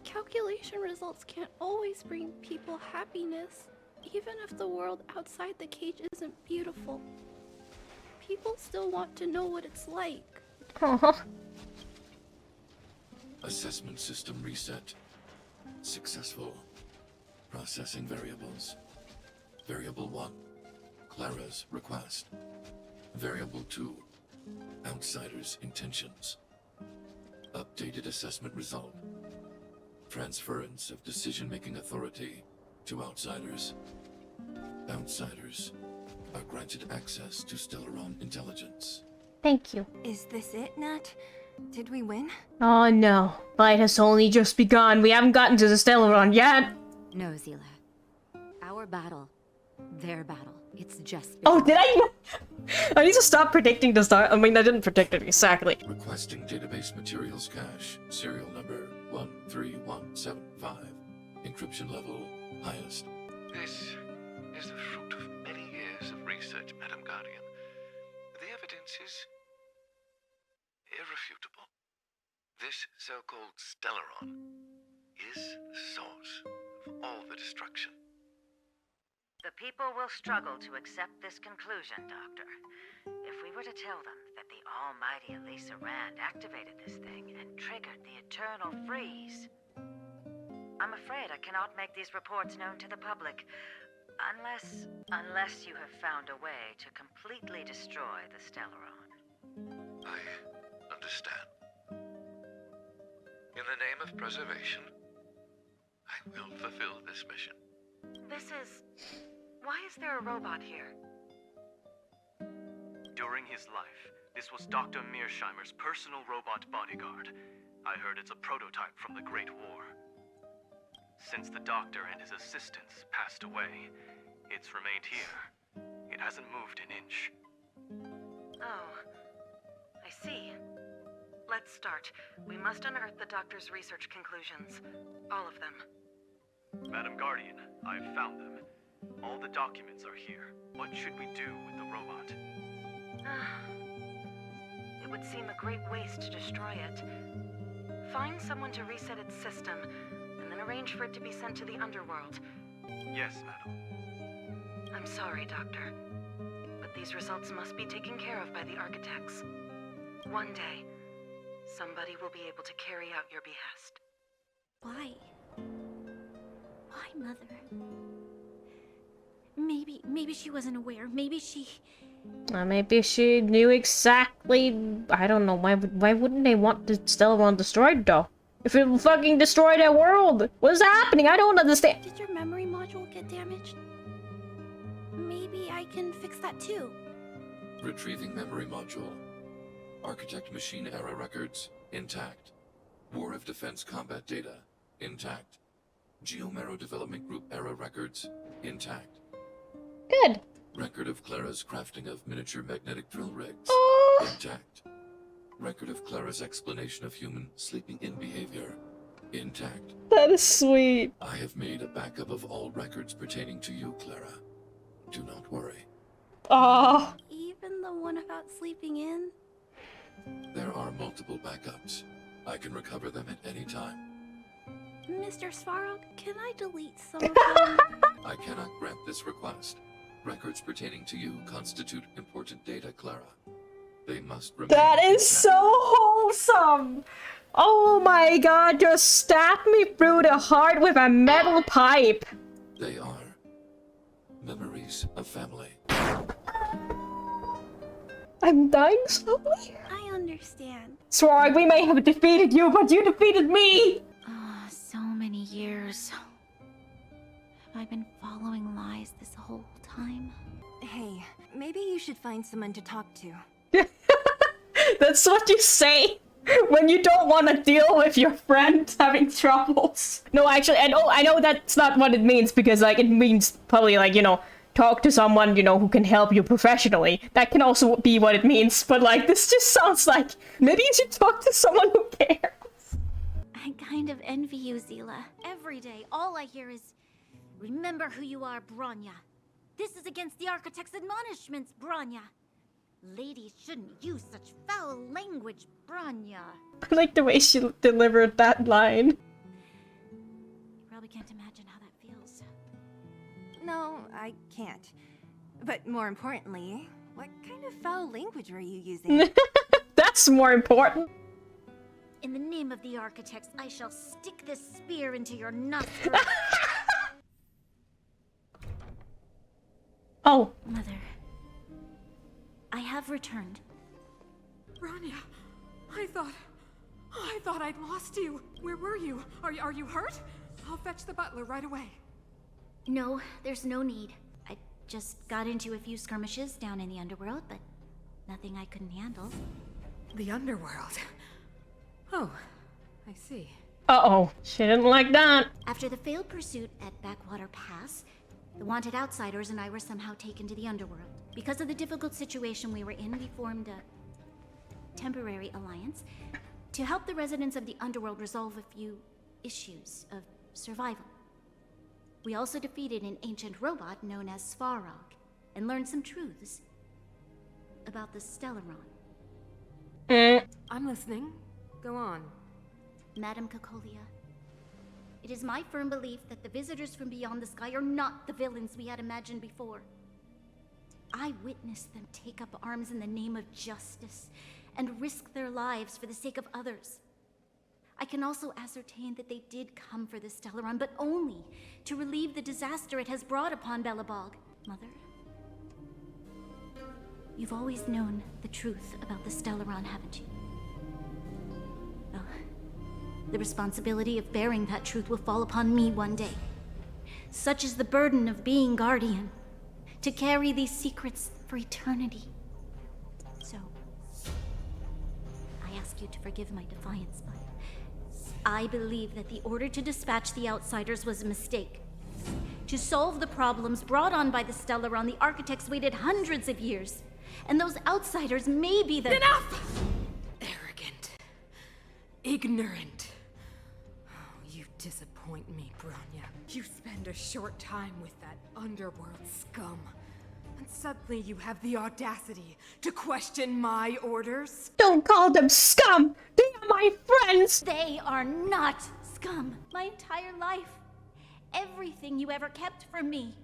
Calculation results can't always bring people happiness, even if the world outside the cage isn't beautiful. People still want to know what it's like. Assessment system reset. Successful. Processing variables. Variable 1. Clara's request. Variable 2. Outsider's intentions. Updated assessment result. Transference of decision-making authority to outsiders. Outsiders are granted access to Stellaron intelligence. Thank you. Is this it, Nat? Did we win? Oh no. Fight has only just begun. We haven't gotten to the Stellaron yet. No, Zila. Our battle. Their battle. It's just Oh, did I? I need to stop predicting the start. I mean, I didn't predict it exactly. Requesting database materials cache. Serial number 13175. Encryption level highest. This is the fruit of many years of research, Madam Guardian. The evidence is irrefutable. This so-called Stellaron is the source of all the destruction. The people will struggle to accept this conclusion, Doctor. If we were to tell them that the almighty Elisa Rand activated this thing and triggered the eternal freeze, I'm afraid I cannot make these reports known to the public, unless you have found a way to completely destroy the Stellaron. I understand. In the name of preservation, I will fulfill this mission. Why is there a robot here? During his life, this was Dr. Mearsheimer's personal robot bodyguard. I heard it's a prototype from the Great War. Since the doctor and his assistants passed away, it's remained here. It hasn't moved an inch. Oh, I see. Let's start. We must unearth the doctor's research conclusions. All of them. Madam Guardian, I've found them. All the documents are here. What should we do with the robot? It would seem a great waste to destroy it. Find someone to reset its system, and then arrange for it to be sent to the underworld. Yes, madam. I'm sorry, Doctor, but these results must be taken care of by the architects. One day, somebody will be able to carry out your behest. Why? Why, Mother? Maybe she wasn't aware. Maybe she knew exactly. I don't know. Why wouldn't they want the Stellaron destroyed though? If it fucking destroyed their world, what's happening? I don't understand. Did your memory module get damaged? Maybe I can fix that too. Retrieving memory module. Architect machine era records, intact. War of Defense combat data, intact. Geomero Development Group era records, intact. Good. Record of Clara's crafting of miniature magnetic drill rigs, intact. Record of Clara's explanation of human sleeping in behavior, intact. That is sweet. I have made a backup of all records pertaining to you, Clara. Do not worry. Oh. Even the one about sleeping in? There are multiple backups. I can recover them at any time. Mr. Svarog, can I delete some of them? I cannot grant this request. Records pertaining to you constitute important data, Clara. They must remain. That is so wholesome! Oh my god, just stab me through the heart with a metal pipe! They are memories of family. I'm dying slowly. I understand. Swarg, we may have defeated you, but you defeated me! So many years. Have I been following lies this whole time? Hey, maybe you should find someone to talk to. That's what you say when you don't want to deal with your friend having troubles. No, actually, I know that's not what it means, because, like, it means probably, like, you know, talk to someone, you know, who can help you professionally. That can also be what it means, but, like, this just sounds like maybe you should talk to someone who cares. I kind of envy you, Zila. Every day, all I hear is, remember who you are, Bronya. This is against the Architect's admonishments, Bronya. Ladies shouldn't use such foul language, Bronya. I like the way she delivered that line. You probably can't imagine how that feels. No, I can't. But more importantly, what kind of foul language are you using? That's more important. In the name of the Architects, I shall stick this spear into your nostril. Oh. Mother, I have returned. Bronya, I thought I'd lost you. Where were you? Are you hurt? I'll fetch the butler right away. No, there's no need. I just got into a few skirmishes down in the underworld, but nothing I couldn't handle. The underworld? Oh, I see. Uh-oh. She didn't like that. After the failed pursuit at Backwater Pass, the wanted outsiders and I were somehow taken to the underworld. Because of the difficult situation we were in, we formed a temporary alliance to help the residents of the underworld resolve a few issues of survival. We also defeated an ancient robot known as Svarog and learned some truths about the Stellaron. I'm listening. Go on. Madam Cocolia, it is my firm belief that the visitors from beyond the sky are not the villains we had imagined before. I witnessed them take up arms in the name of justice and risk their lives for the sake of others. I can also ascertain that they did come for the Stellaron, but only to relieve the disaster it has brought upon Belobog. Mother? You've always known the truth about the Stellaron, haven't you? Well, the responsibility of bearing that truth will fall upon me one day. Such is the burden of being Guardian, to carry these secrets for eternity. So, I ask you to forgive my defiance, but I believe that the order to dispatch the Outsiders was a mistake. To solve the problems brought on by the Stellaron, the architects waited hundreds of years. And those Outsiders may be the— Enough! Arrogant. Ignorant. Oh, you disappoint me, Bronya. You spend a short time with that underworld scum. And suddenly you have the audacity to question my orders? Don't call them scum! They are my friends! They are not scum. My entire life. Everything you ever kept from me.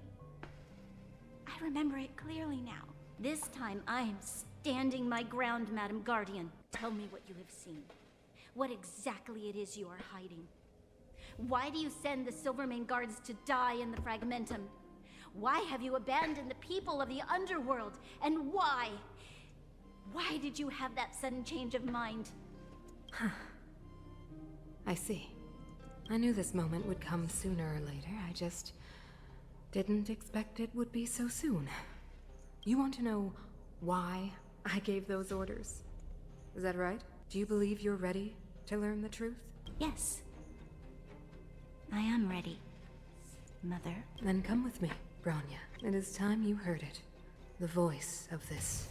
I remember it clearly now. This time I am standing my ground, Madam Guardian. Tell me what you have seen. What exactly it is you are hiding. Why do you send the Silvermane guards to die in the Fragmentum? Why have you abandoned the people of the underworld? And why? Why did you have that sudden change of mind? I see. I knew this moment would come sooner or later. I just didn't expect it would be so soon. You want to know why I gave those orders? Is that right? Do you believe you're ready to learn the truth? Yes. I am ready, Mother. Then come with me, Bronya. It is time you heard it. The voice of this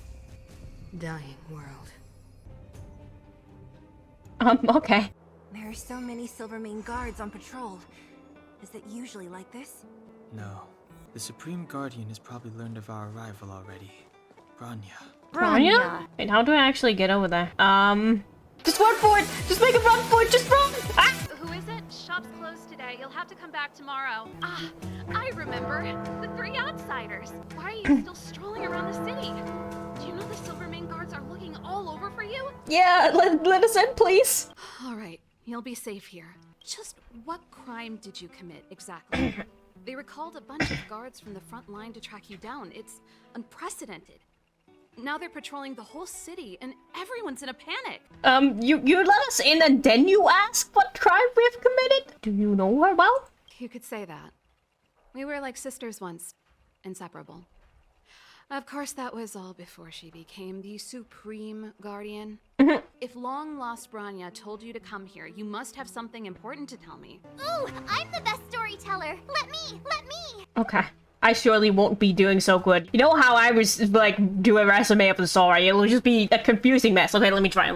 dying world. Okay. There are so many Silvermane guards on patrol. Is it usually like this? No. The Supreme Guardian has probably learned of our arrival already. Bronya. Bronya? Wait, how do I actually get over there? Just run for it! Just make a run for it! Just run! Ah! Who is it? Shop's closed today. You'll have to come back tomorrow. Ah, I remember. The 3 Outsiders. Why are you still strolling around the city? Do you know the Silvermane guards are looking all over for you? Yeah, let us in, please. All right, you'll be safe here. Just what crime did you commit, exactly? They recalled a bunch of guards from the front line to track you down. It's unprecedented. Now they're patrolling the whole city, and everyone's in a panic. You let us in and then you ask what crime we've committed? Do you know her well? You could say that. We were like sisters once, inseparable. Of course, that was all before she became the Supreme Guardian. If long-lost Bronya told you to come here, you must have something important to tell me. Ooh, I'm the best storyteller. Let me! Okay. I surely won't be doing so good. You know how I was, like, do a resume of the story? It'll just be a confusing mess. Okay, let me try.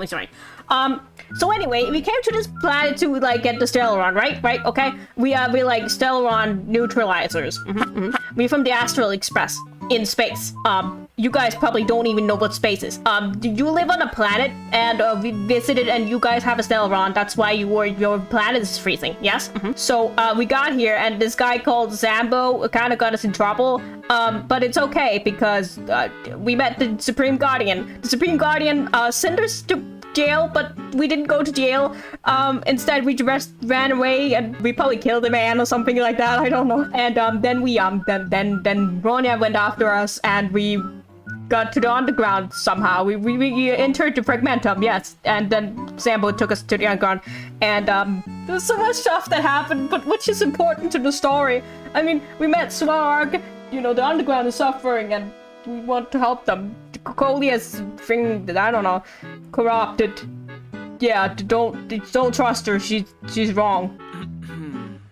So anyway, we came to this planet to, like, get the Stellaron, right? Okay? We like, Stellaron neutralizers. We're from the Astral Express. In space. You guys probably don't even know what space is. You live on a planet, and we visited, and you guys have a Stellaron. That's why your planet is freezing. Yes. So we got here, and this guy called Zambo kind of got us in trouble. But it's okay because we met the Supreme Guardian. The Supreme Guardian sent us to jail, but we didn't go to jail. Instead, we just ran away, and we probably killed a man or something like that. I don't know. And then Bronya went after us, and we got to the underground somehow. We entered the Fragmentum, yes. And then Sambo took us to the underground. And there's so much stuff that happened, but which is important to the story. I mean, we met Svarg. You know, the underground is suffering, and we want to help them. Cocolia's thing that I don't know, corrupted. Yeah, don't trust her. She's wrong.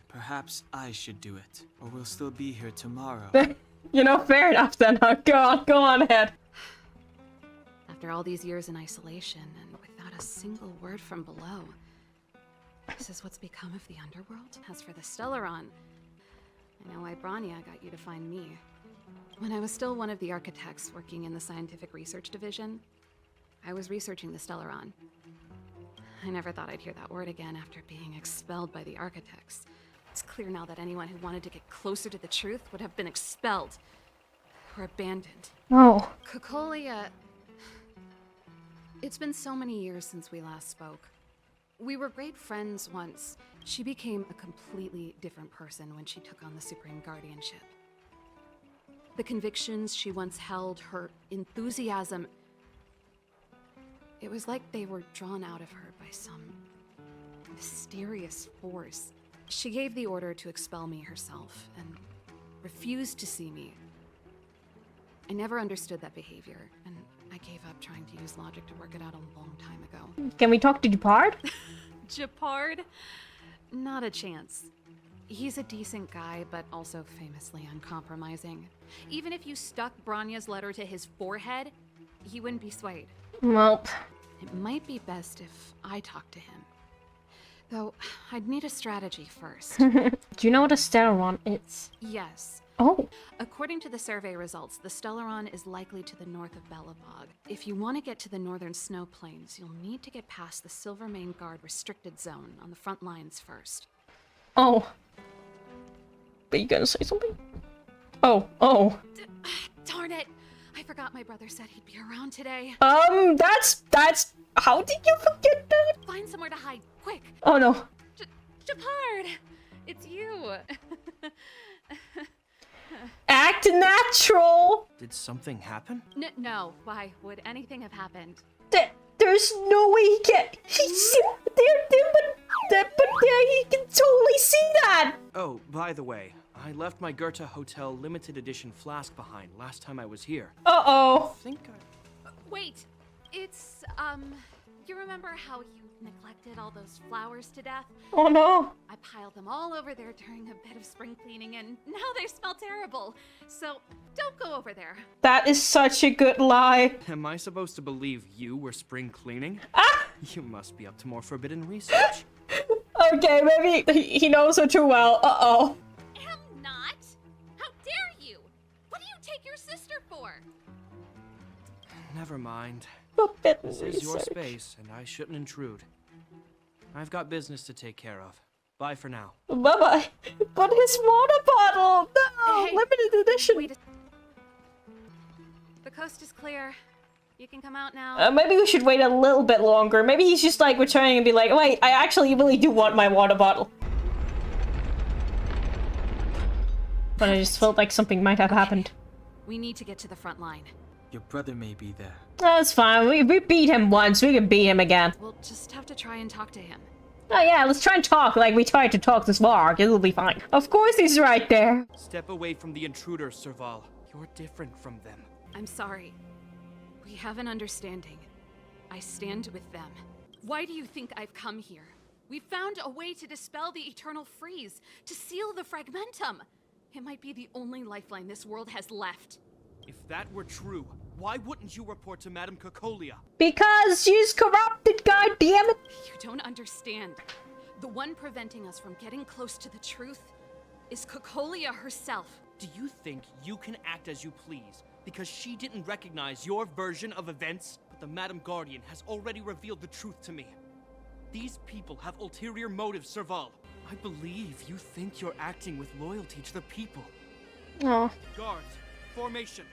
Perhaps I should do it, or we'll still be here tomorrow. You know, fair enough then. Go on ahead. After all these years in isolation and without a single word from below, this is what's become of the underworld. As for the Stellaron, I know why Bronya got you to find me. When I was still one of the architects working in the scientific research division, I was researching the Stellaron. I never thought I'd hear that word again after being expelled by the architects. It's clear now that anyone who wanted to get closer to the truth would have been expelled or abandoned. Oh. Cocolia... It's been so many years since we last spoke. We were great friends once. She became a completely different person when she took on the Supreme Guardianship. The convictions she once held, her enthusiasm, it was like they were drawn out of her by some mysterious force. She gave the order to expel me herself and refused to see me. I never understood that behavior, and I gave up trying to use logic to work it out a long time ago. Can we talk to Japard? Japard? Not a chance. He's a decent guy, but also famously uncompromising. Even if you stuck Bronya's letter to his forehead, he wouldn't be swayed. Nope. It might be best if I talk to him. Though, I'd need a strategy first. Do you know what a Stellaron is? Yes. Oh. According to the survey results, the Stellaron is likely to the north of Belobog. If you want to get to the northern snow plains, you'll need to get past the Silvermane Guard restricted zone on the front lines first. Oh. Are you gonna say something? Oh. Darn it! I forgot my brother said he'd be around today. That's... How did you forget that? Find somewhere to hide, quick! Oh no. Japard! It's you! Act natural! Did something happen? No, why would anything have happened? There's no way he can... But he can totally see that! Oh, by the way, I left my Goethe Hotel limited edition flask behind last time I was here. Uh-oh. Wait, it's, you remember how you neglected all those flowers to death? Oh no. I piled them all over there during a bit of spring cleaning, and now they smell terrible. So, don't go over there. That is such a good lie. Am I supposed to believe you were spring cleaning? Ah! You must be up to more forbidden research. Okay, maybe he knows her too well. Uh-oh. Am not? How dare you? What do you take your sister for? Never mind. Forbidden This is your research. space, and I shouldn't intrude. I've got business to take care of. Bye for now. Bye-bye. But his water bottle! No! Hey, Limited edition! The coast is clear. You can come out now. Maybe we should wait a little bit longer. Maybe he's just like returning and be like, wait, I actually really do want my water bottle. But I just felt like something might have happened. We need to get to the front line. Your brother may be there. That's fine. We beat him once. We can beat him again. We'll just have to try and talk to him. Oh yeah, let's try and talk like we tried to talk to Svarg. It'll be fine. Of course he's right there. Step away from the intruders, Serval. You're different from them. I'm sorry. We have an understanding. I stand with them. Why do you think I've come here? We found a way to dispel the eternal freeze, to seal the fragmentum. It might be the only lifeline this world has left. If that were true, why wouldn't you report to Madame Cocolia? Because she's corrupted, goddammit! You don't understand. The one preventing us from getting close to the truth is Cocolia herself. Do you think you can act as you please because she didn't recognize your version of events? But the Madam Guardian has already revealed the truth to me. These people have ulterior motives, Serval. I believe you think you're acting with loyalty to the people. Oh. Guards, formation.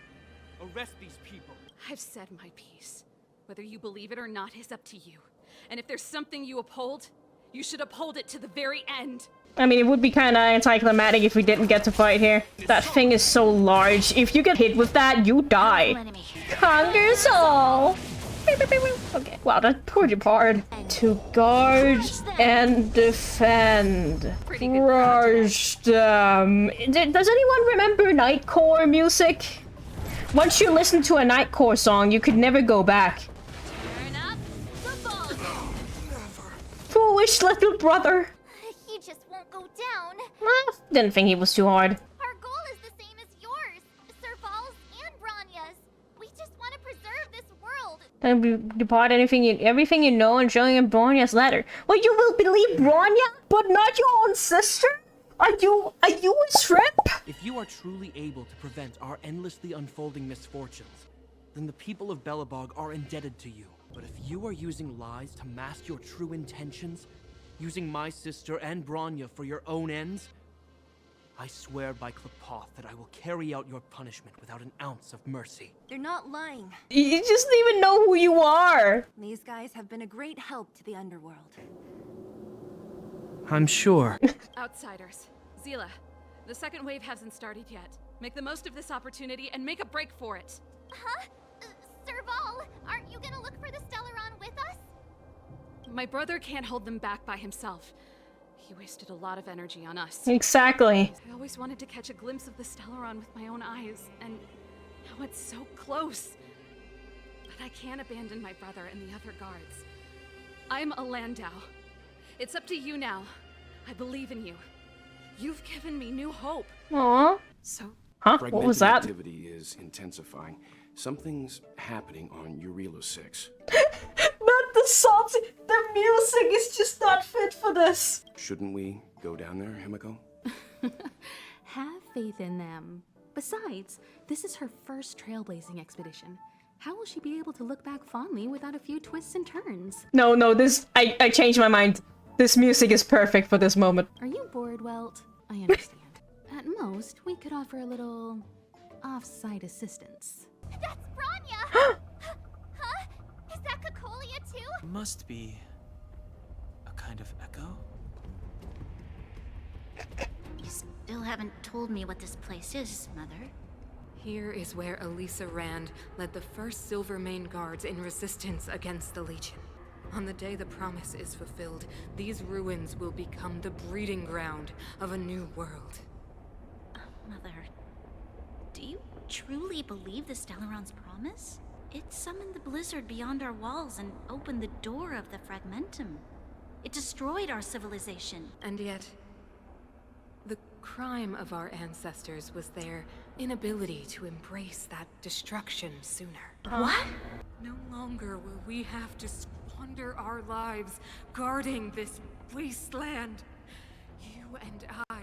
Arrest these people. I've said my piece. Whether you believe it or not is up to you. And if there's something you uphold, you should uphold it to the very end. I mean, it would be kind of anticlimactic if we didn't get to fight here. That thing is so large. If you get hit with that, you die. Conquers all. Okay. Wow, that poor Japard. To guard and defend. Crush them. Does anyone remember Nightcore music? Once you listen to a Nightcore song, you could never go back. Foolish little brother. He just won't go down. Didn't think he was too hard. Our goal is the same as yours, Serval's and Bronya's. We just want to preserve this world. Then we depart everything you know and showing him Bronya's letter. Well, you will believe Bronya, but not your own sister? Are you a shrimp? If you are truly able to prevent our endlessly unfolding misfortunes, then the people of Belobog are indebted to you. But if you are using lies to mask your true intentions, using my sister and Bronya for your own ends, I swear by Klepoth that I will carry out your punishment without an ounce of mercy. They're not lying. You just don't even know who you are. These guys have been a great help to the underworld. I'm sure. Outsiders. Zila, the second wave hasn't started yet. Make the most of this opportunity and make a break for it. Huh? Serval, aren't you gonna look for the Stellaron with us? My brother can't hold them back by himself. He wasted a lot of energy on us. Exactly. I always wanted to catch a glimpse of the Stellaron with my own eyes, and now it's so close. But I can't abandon my brother and the other guards. I'm a Landau. It's up to you now. I believe in you. You've given me new hope. Aww. So... Huh? What was that? Activity is intensifying. Something's happening on Jarilo-VI. Not the salty. The music is just not fit for this. Shouldn't we go down there, Himiko? Have faith in them. Besides, this is her first trailblazing expedition. How will she be able to look back fondly without a few twists and turns? No, this... I changed my mind. This music is perfect for this moment. Are you bored, Welt? I understand. At most, we could offer a little... off-site assistance. That's Bronya! Huh? Is that Cocolia too? Must be a kind of echo. You still haven't told me what this place is, Mother. Here is where Elisa Rand led the first Silvermane Guards in resistance against the Legion. On the day the promise is fulfilled, these ruins will become the breeding ground of a new world. Mother, do you truly believe the Stellaron's promise? It summoned the blizzard beyond our walls and opened the door of the Fragmentum. It destroyed our civilization. And yet, the crime of our ancestors was their inability to embrace that destruction sooner. What? No longer will we have to squander our lives guarding this wasteland. You and I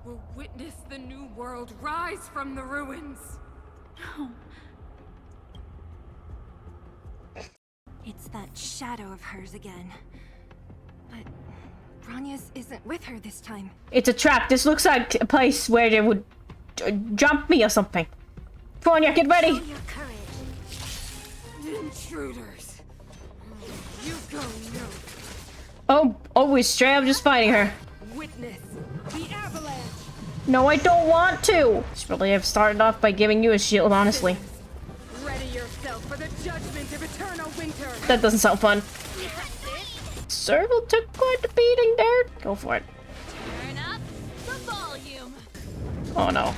will witness the new world rise from the ruins. No. It's that shadow of hers again. But Bronya's isn't with her this time. It's a trap. This looks like a place where they would jump me or something. Bronya, get ready. Intruders. You go no. Oh, we're straight up just fighting her. Witness the avalanche. No, I don't want to. Should probably have started off by giving you a shield, honestly. Ready yourself for the judgment of eternal winter. That doesn't sound fun. Serval took quite a beating there. Go for it. Turn up the volume. Oh no.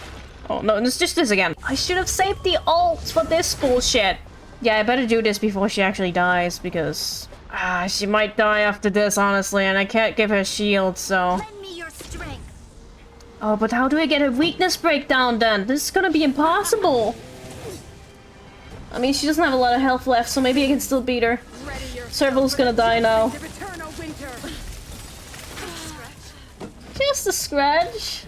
Oh no, it's just this again. I should have saved the ults for this bullshit. Yeah, I better do this before she actually dies, because... she might die after this, honestly, and I can't give her shield, so... Lend me your strength. Oh, but how do I get a weakness breakdown then? This is gonna be impossible. I mean, she doesn't have a lot of health left, so maybe I can still beat her. Serval's gonna die now. Just a scratch.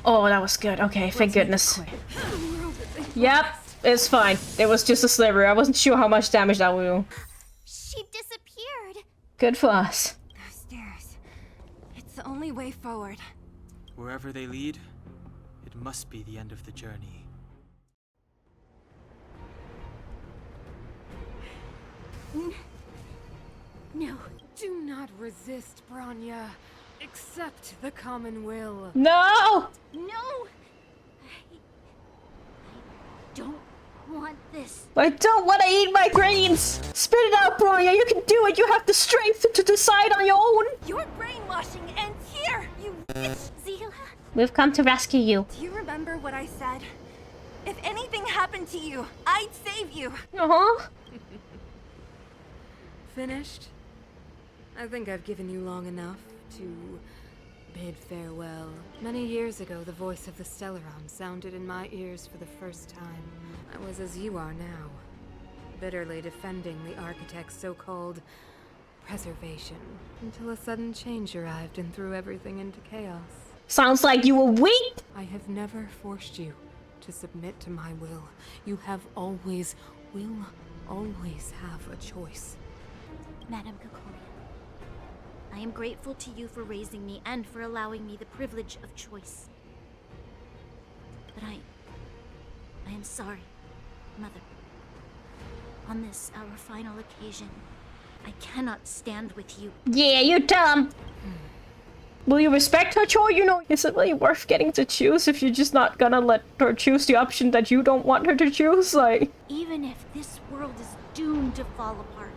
Oh, that was good. Okay, thank goodness. Yep, it's fine. It was just a sliver. I wasn't sure how much damage that would do. She disappeared. Good for us. Those stairs. It's the only way forward. Wherever they lead, it must be the end of the journey. No. Do not resist, Bronya. Accept the common will. No! No! I don't want this. I don't want to eat my greens! Spit it out, Bronya! You can do it! You have the strength to decide on your own! Your brainwashing ends here, you bitch! Zila? We've come to rescue you. Do you remember what I said? If anything happened to you, I'd save you. Uh-huh. Finished? I think I've given you long enough to bid farewell. Many years ago, the voice of the Stellaron sounded in my ears for the first time. I was as you are now, bitterly defending the Architect's so-called preservation, until a sudden change arrived and threw everything into chaos. Sounds like you were weak! I have never forced you to submit to my will. You have always, will always have a choice. Madame Cocolia, I am grateful to you for raising me and for allowing me the privilege of choice. But I am sorry, Mother. On this, our final occasion, I cannot stand with you. Yeah, you tell him. Will you respect her choice? You know, is it really worth getting to choose if you're just not gonna let her choose the option that you don't want her to choose? Like, Even if this world is doomed to fall apart,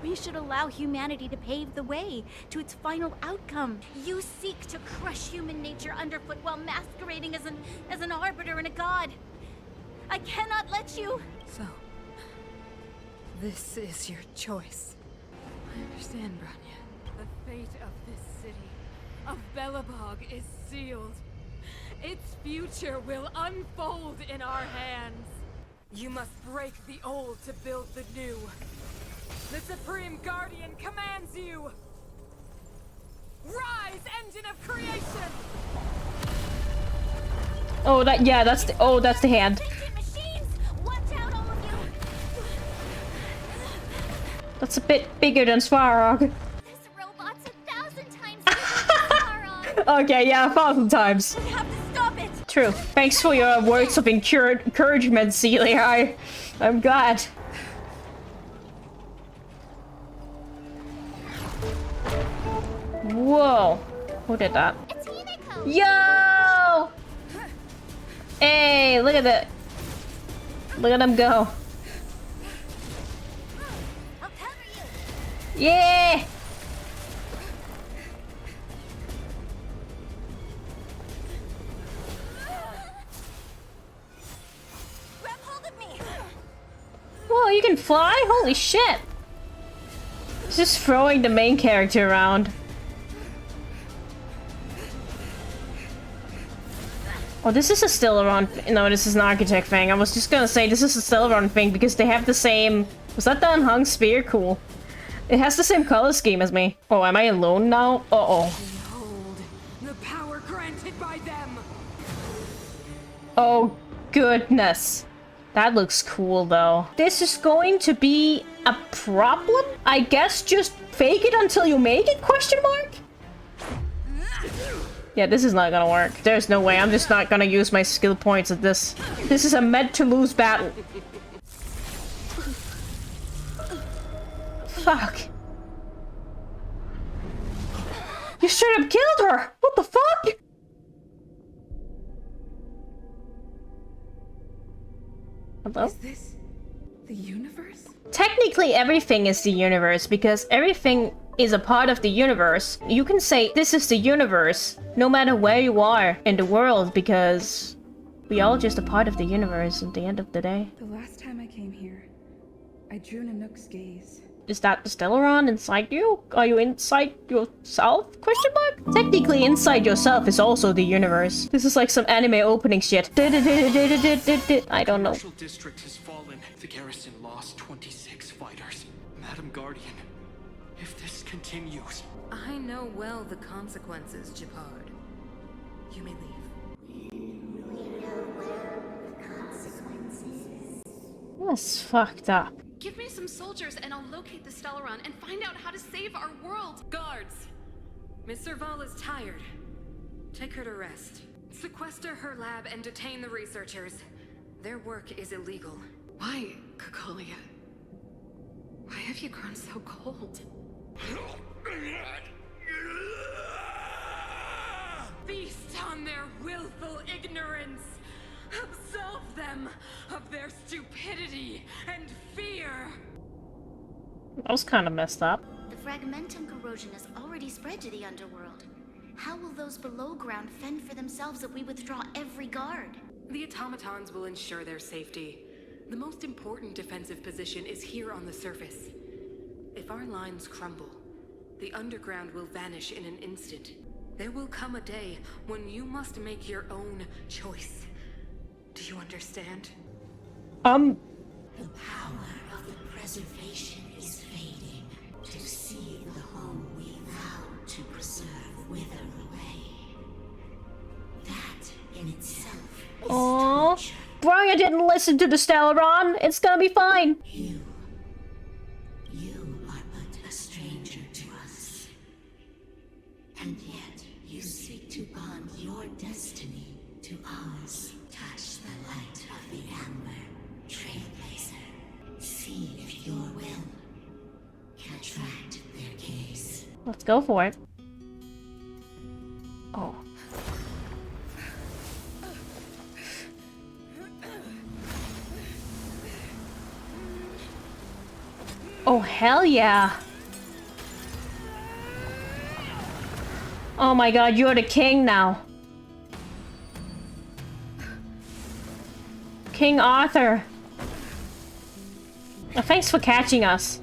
we should allow humanity to pave the way to its final outcome. You seek to crush human nature underfoot while masquerading as an arbiter and a god. I cannot let you. So, this is your choice. I understand, Bronya. The fate of this city, of Belobog, is sealed. Its future will unfold in our hands. You must break the old to build the new. The Supreme Guardian commands you! Rise, engine of creation! oh, that's the hand. That's a bit bigger than Svarog. Okay, yeah, 1,000 times. True. Thanks for your words of encouragement, Celia. I'm glad. Whoa. Who did that? Yo! Hey, look at that. Look at them go. Yeah! Whoa, you can fly? Holy shit! It's just throwing the main character around. Oh, this is a Stellaron. No, this is an architect thing. I was just gonna say this is a Stellaron thing because they have the same. Was that the unhung spear? Cool. It has the same color scheme as me. Oh, am I alone now? Uh-oh. Behold, the power granted by them. Oh, goodness. That looks cool, though. This is going to be a problem? I guess just fake it until you make it, question mark? Yeah, this is not gonna work. There's no way. I'm just not gonna use my skill points at this. This is a meant-to-lose battle. Fuck. You straight up killed her! What the fuck? Hello? Is this the universe? Technically, everything is the universe because everything is a part of the universe. You can say this is the universe no matter where you are in the world because we all just a part of the universe at the end of the day. The last time I came here, I drew Nanook's gaze. Is that the Stellaron inside you? Are you inside yourself? Question mark? Technically, inside yourself is also the universe. This is like some anime opening shit. I don't know. The commercial district has fallen. The garrison lost 26 fighters. Madam Guardian, if this continues... I know well the consequences, Japard. You may leave. That's fucked up. Give me some soldiers and I'll locate the Stellaron and find out how to save our world. Guards! Miss Serval is tired. Take her to rest. Sequester her lab and detain the researchers. Their work is illegal. Why, Cocolia? Why have you grown so cold? Feast on their willful ignorance. Absolve them of their stupidity and fear. That was kind of messed up. The fragmentum corrosion has already spread to the underworld. How will those below ground fend for themselves if we withdraw every guard? The automatons will ensure their safety. The most important defensive position is here on the surface. If our lines crumble, the underground will vanish in an instant. There will come a day when you must make your own choice. Do you understand? The power of the preservation is fading. To see the home we vow to preserve wither away. That in itself is Aww. Bronya didn't listen to the Stellaron. It's gonna be fine. You are but a stranger to us. And yet you seek to bond your destiny to ours. Touch the light of the Amber, Trailblazer. See if your will can attract their gaze. Let's go for it. hell yeah. Oh my god, you're the king now. King Arthur. Oh, thanks for catching us.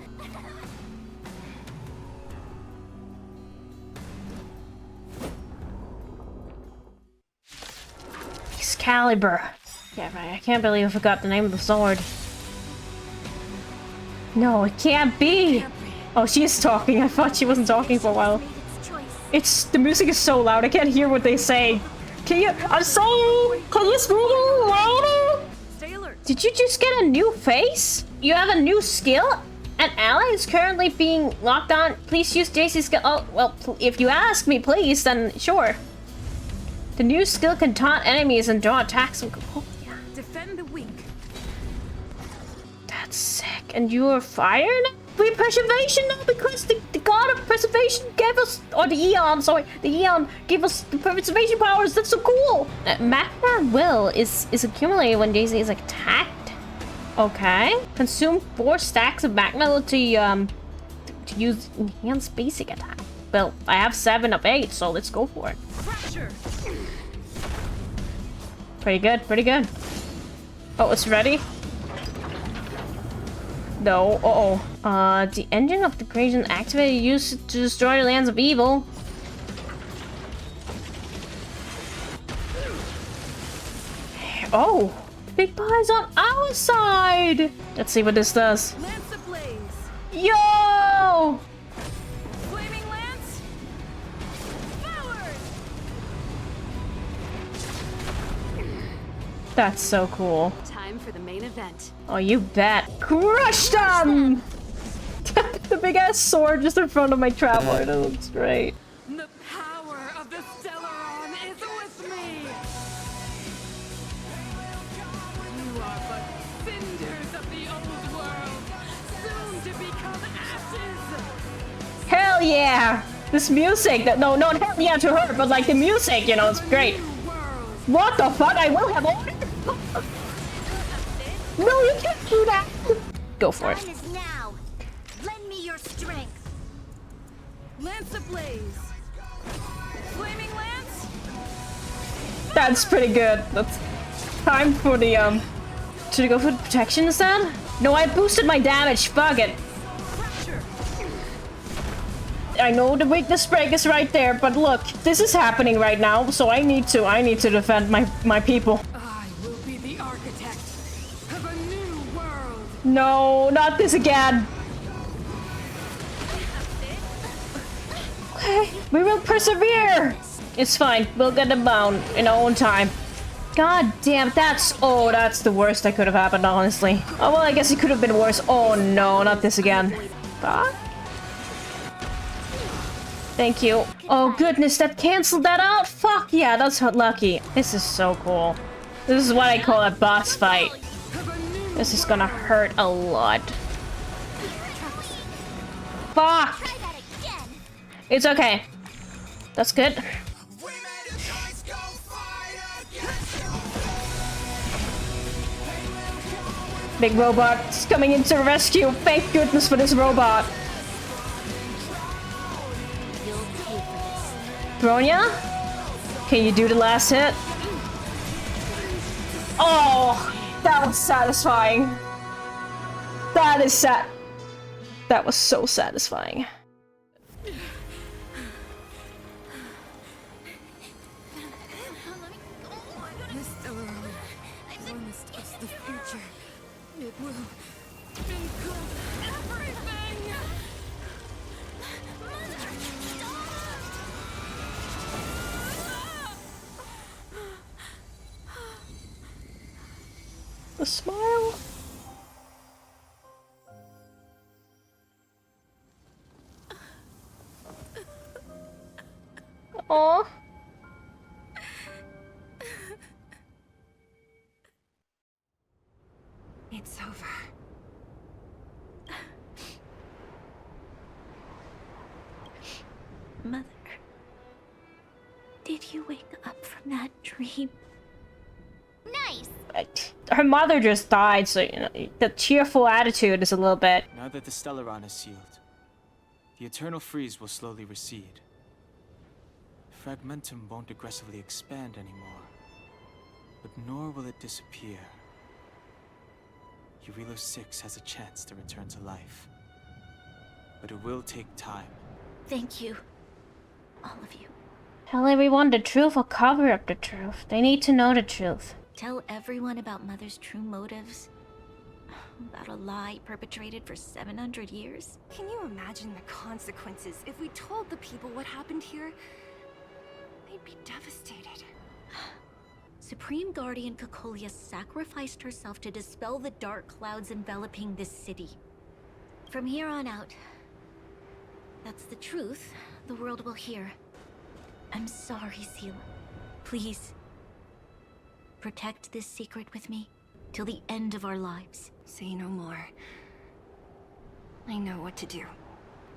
Excalibur. Yeah, right. I can't believe I forgot the name of the sword. No, it can't be. Oh, she's talking. I thought she wasn't talking for a while. The music is so loud. I can't hear what they say. Can you? I'm sorry. Can you speak a little louder? Stay alert. Did you just get a new face? You have a new skill? An ally is currently being locked on. Please use JC's skill. Oh, well, if you ask me, please, then sure. The new skill can taunt enemies and draw attacks from Cocolia. Defend the weak. That's sick. And you are fire now? Preservation now, because the god of preservation gave us, or the Eon, sorry, the Eon gave us the preservation powers. That's so cool. Magma will is accumulated when JC is attacked. Okay. Consume 4 stacks of magma to use enhanced basic attack. Well, I have 7 of 8, so let's go for it. Fracture. Pretty good, pretty good. Oh, it's ready? No, uh-oh. The engine of the creation activated used to destroy the lands of evil. Oh, the big pie's on our side. Let's see what this does. Lance ablaze. Yo! Flaming lance. Forward. That's so cool. Time for the main event. Oh, you bet. Crush them! The big ass sword just in front of my traveler. That looks great. The power of the Stellaron is with me! You are but cinders of the old world, soon to become ashes! Hell yeah! This music, no, hell yeah to her, but like the music, you know, it's great. What the fuck? I will have order? No, you can't do that! Go for it. Time is now. Lend me your strength. Lance ablaze. Flaming lance. That's pretty good. That's time for the, should I go for protection instead? No, I boosted my damage. Fuck it. I know the weakness break is right there, but look, this is happening right now, so I need to defend my people. I will be the architect of a new world! No, not this again. Okay, we will persevere. It's fine. We'll get them bound in our own time. God damn, that's the worst that could have happened, honestly. Oh, well, I guess it could have been worse. Oh no, not this again. Fuck. Thank you. Oh goodness, that canceled that out? Fuck yeah, that's lucky. This is so cool. This is what I call a boss fight. This is gonna hurt a lot. Fuck! It's okay. That's good. Big robot's coming in to rescue. Thank goodness for this robot. Bronya? Can you do the last hit? Oh, that was satisfying. That is That was so satisfying. This Stellaron promised us the future. It will include everything. The smile. Aww. It's over. Mother, did you wake up from that dream? Nice! her mother just died, so you know the cheerful attitude is a little bit. Now that the Stellaron is sealed, the eternal freeze will slowly recede. Fragmentum won't aggressively expand anymore, but nor will it disappear. Jarilo-VI has a chance to return to life, but it will take time. Thank you, all of you. Tell everyone the truth or cover up the truth. They need to know the truth. Tell everyone about Mother's true motives. About a lie perpetrated for 700 years. Can you imagine the consequences if we told the people what happened here? They'd be devastated. Supreme Guardian Cocolia sacrificed herself to dispel the dark clouds enveloping this city. From here on out, that's the truth the world will hear. I'm sorry, Seela. Please, protect this secret with me till the end of our lives. Say no more. I know what to do.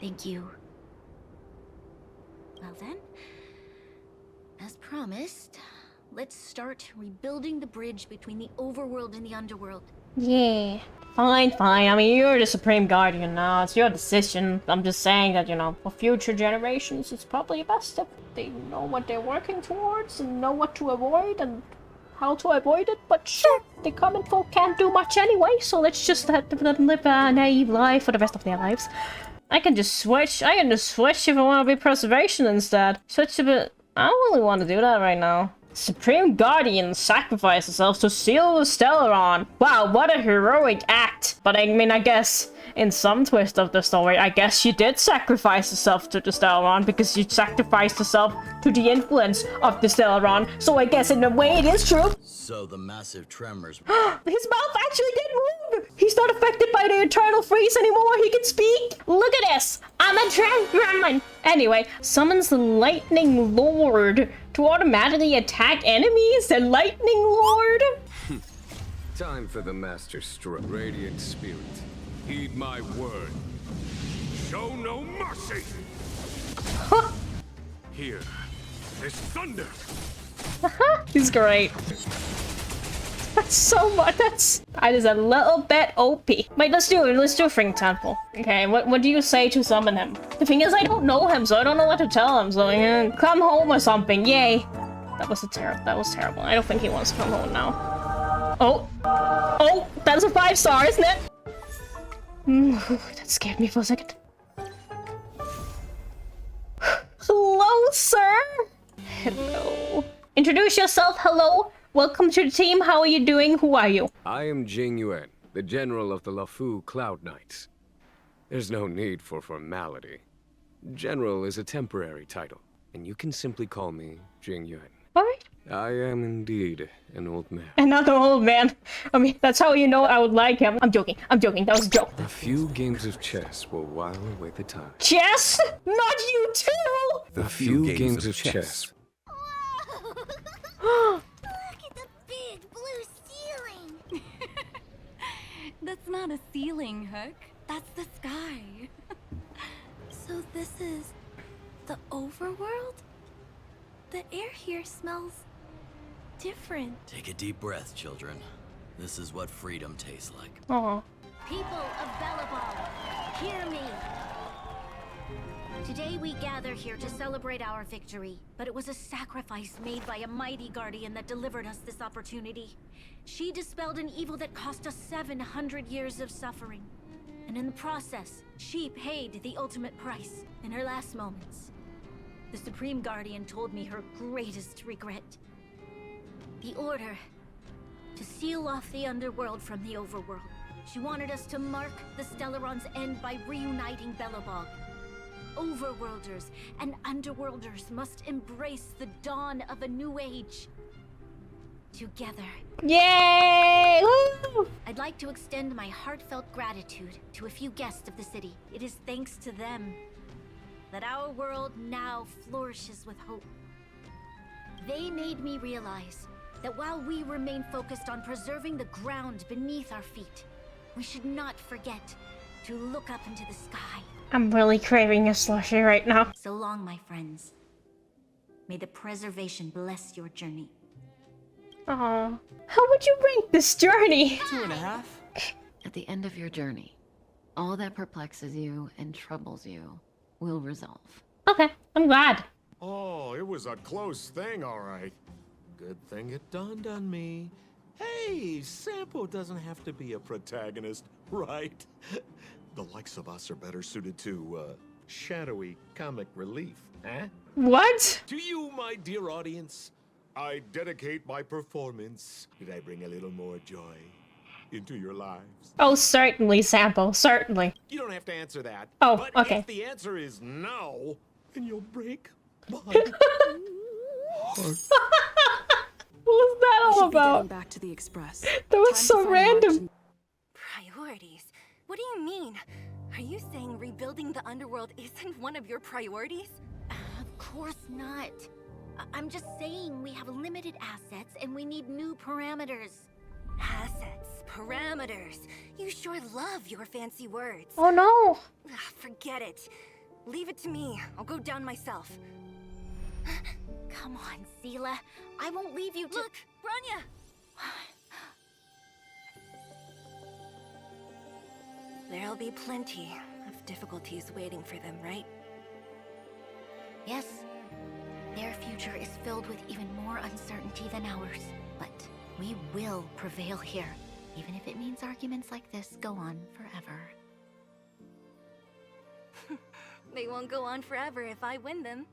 Thank you. Well then, as promised, let's start rebuilding the bridge between the overworld and the underworld. Yeah. Fine, fine. I mean, you're the Supreme Guardian now. It's your decision. I'm just saying that, you know, for future generations, it's probably best if they know what they're working towards and know what to avoid and how to avoid it. But sure, the common folk can't do much anyway, so let's just let them live a naive life for the rest of their lives. I can just switch. I can just switch if I want to be preservation instead. Switch a bit. I don't really want to do that right now. Supreme Guardian sacrificed herself to seal the Stellaron. Wow, what a heroic act. But I mean, I guess in some twist of the story, I guess she did sacrifice herself to the Stellaron because she sacrificed herself to the influence of the Stellaron. So I guess in a way it is true. So the massive tremors... His mouth actually did move! He's not affected by the eternal freeze anymore, he can speak! Look at this! I'm a gremlin! Anyway, summons the Lightning Lord to automatically attack enemies? The Lightning Lord? Time for the Master Stroke. Radiant Spirit, heed my word. Show no mercy! Here is thunder! He's great. That's so much. That is a little bit OP. Wait, let's do Fring Temple. Okay, what do you say to summon him? The thing is, I don't know him, so I don't know what to tell him. So come home or something. Yay. That was terrible. I don't think he wants to come home now. Oh, that's a 5-star, isn't it? That scared me for a second. Hello, sir. Hello. Introduce yourself. Hello. Welcome to the team. How are you doing? Who are you? I am Jing Yuan, the general of the Luofu Cloud Knights. There's no need for formality. General is a temporary title, and you can simply call me Jing Yuan. Alright. I am indeed an old man. Another old man. I mean, that's how you know I would like him. I'm joking. That was a joke. A few games of chess will while away the time. Chess? Not you too! A few games of chess. That's not a ceiling, Hook. That's the sky. So this is the overworld? The air here smells different. Take a deep breath, children. This is what freedom tastes like. Aww. People of Belobog, hear me. Today we gather here to celebrate our victory, but it was a sacrifice made by a mighty guardian that delivered us this opportunity. She dispelled an evil that cost us 700 years of suffering. And in the process, she paid the ultimate price in her last moments. The Supreme Guardian told me her greatest regret. The order to seal off the underworld from the overworld. She wanted us to mark the Stellaron's end by reuniting Belobog. Overworlders and underworlders must embrace the dawn of a new age. Together. Yay! Woo! I'd like to extend my heartfelt gratitude to a few guests of the city. It is thanks to them that our world now flourishes with hope. They made me realize that while we remain focused on preserving the ground beneath our feet, we should not forget to look up into the sky. I'm really craving a slushie right now. So long, my friends. May the preservation bless your journey. Aw. How would you rank this journey? 2.5. At the end of your journey, all that perplexes you and troubles you will resolve. Okay, I'm glad. Oh, it was a close thing, all right. Good thing it dawned on me. Hey, Sampo doesn't have to be a protagonist, right? The likes of us are better suited to, shadowy comic relief, eh? What? To you, my dear audience, I dedicate my performance. Did I bring a little more joy into your lives? Oh, certainly, Sampo, certainly. You don't have to answer that. Oh, but okay. if the answer is no, then you'll break my heart. What was that all about? Back to the express. That was so random. Priorities? What do you mean? Are you saying rebuilding the underworld isn't one of your priorities? Of course not. I'm just saying we have limited assets and we need new parameters. Assets, parameters. You sure love your fancy words. Oh no. Ugh, forget it. Leave it to me. I'll go down myself. Come on, Seela. I won't leave you to— Look, Bronya! There'll be plenty of difficulties waiting for them, right? Yes. Their future is filled with even more uncertainty than ours. But we will prevail here, even if it means arguments like this go on forever. They won't go on forever if I win them.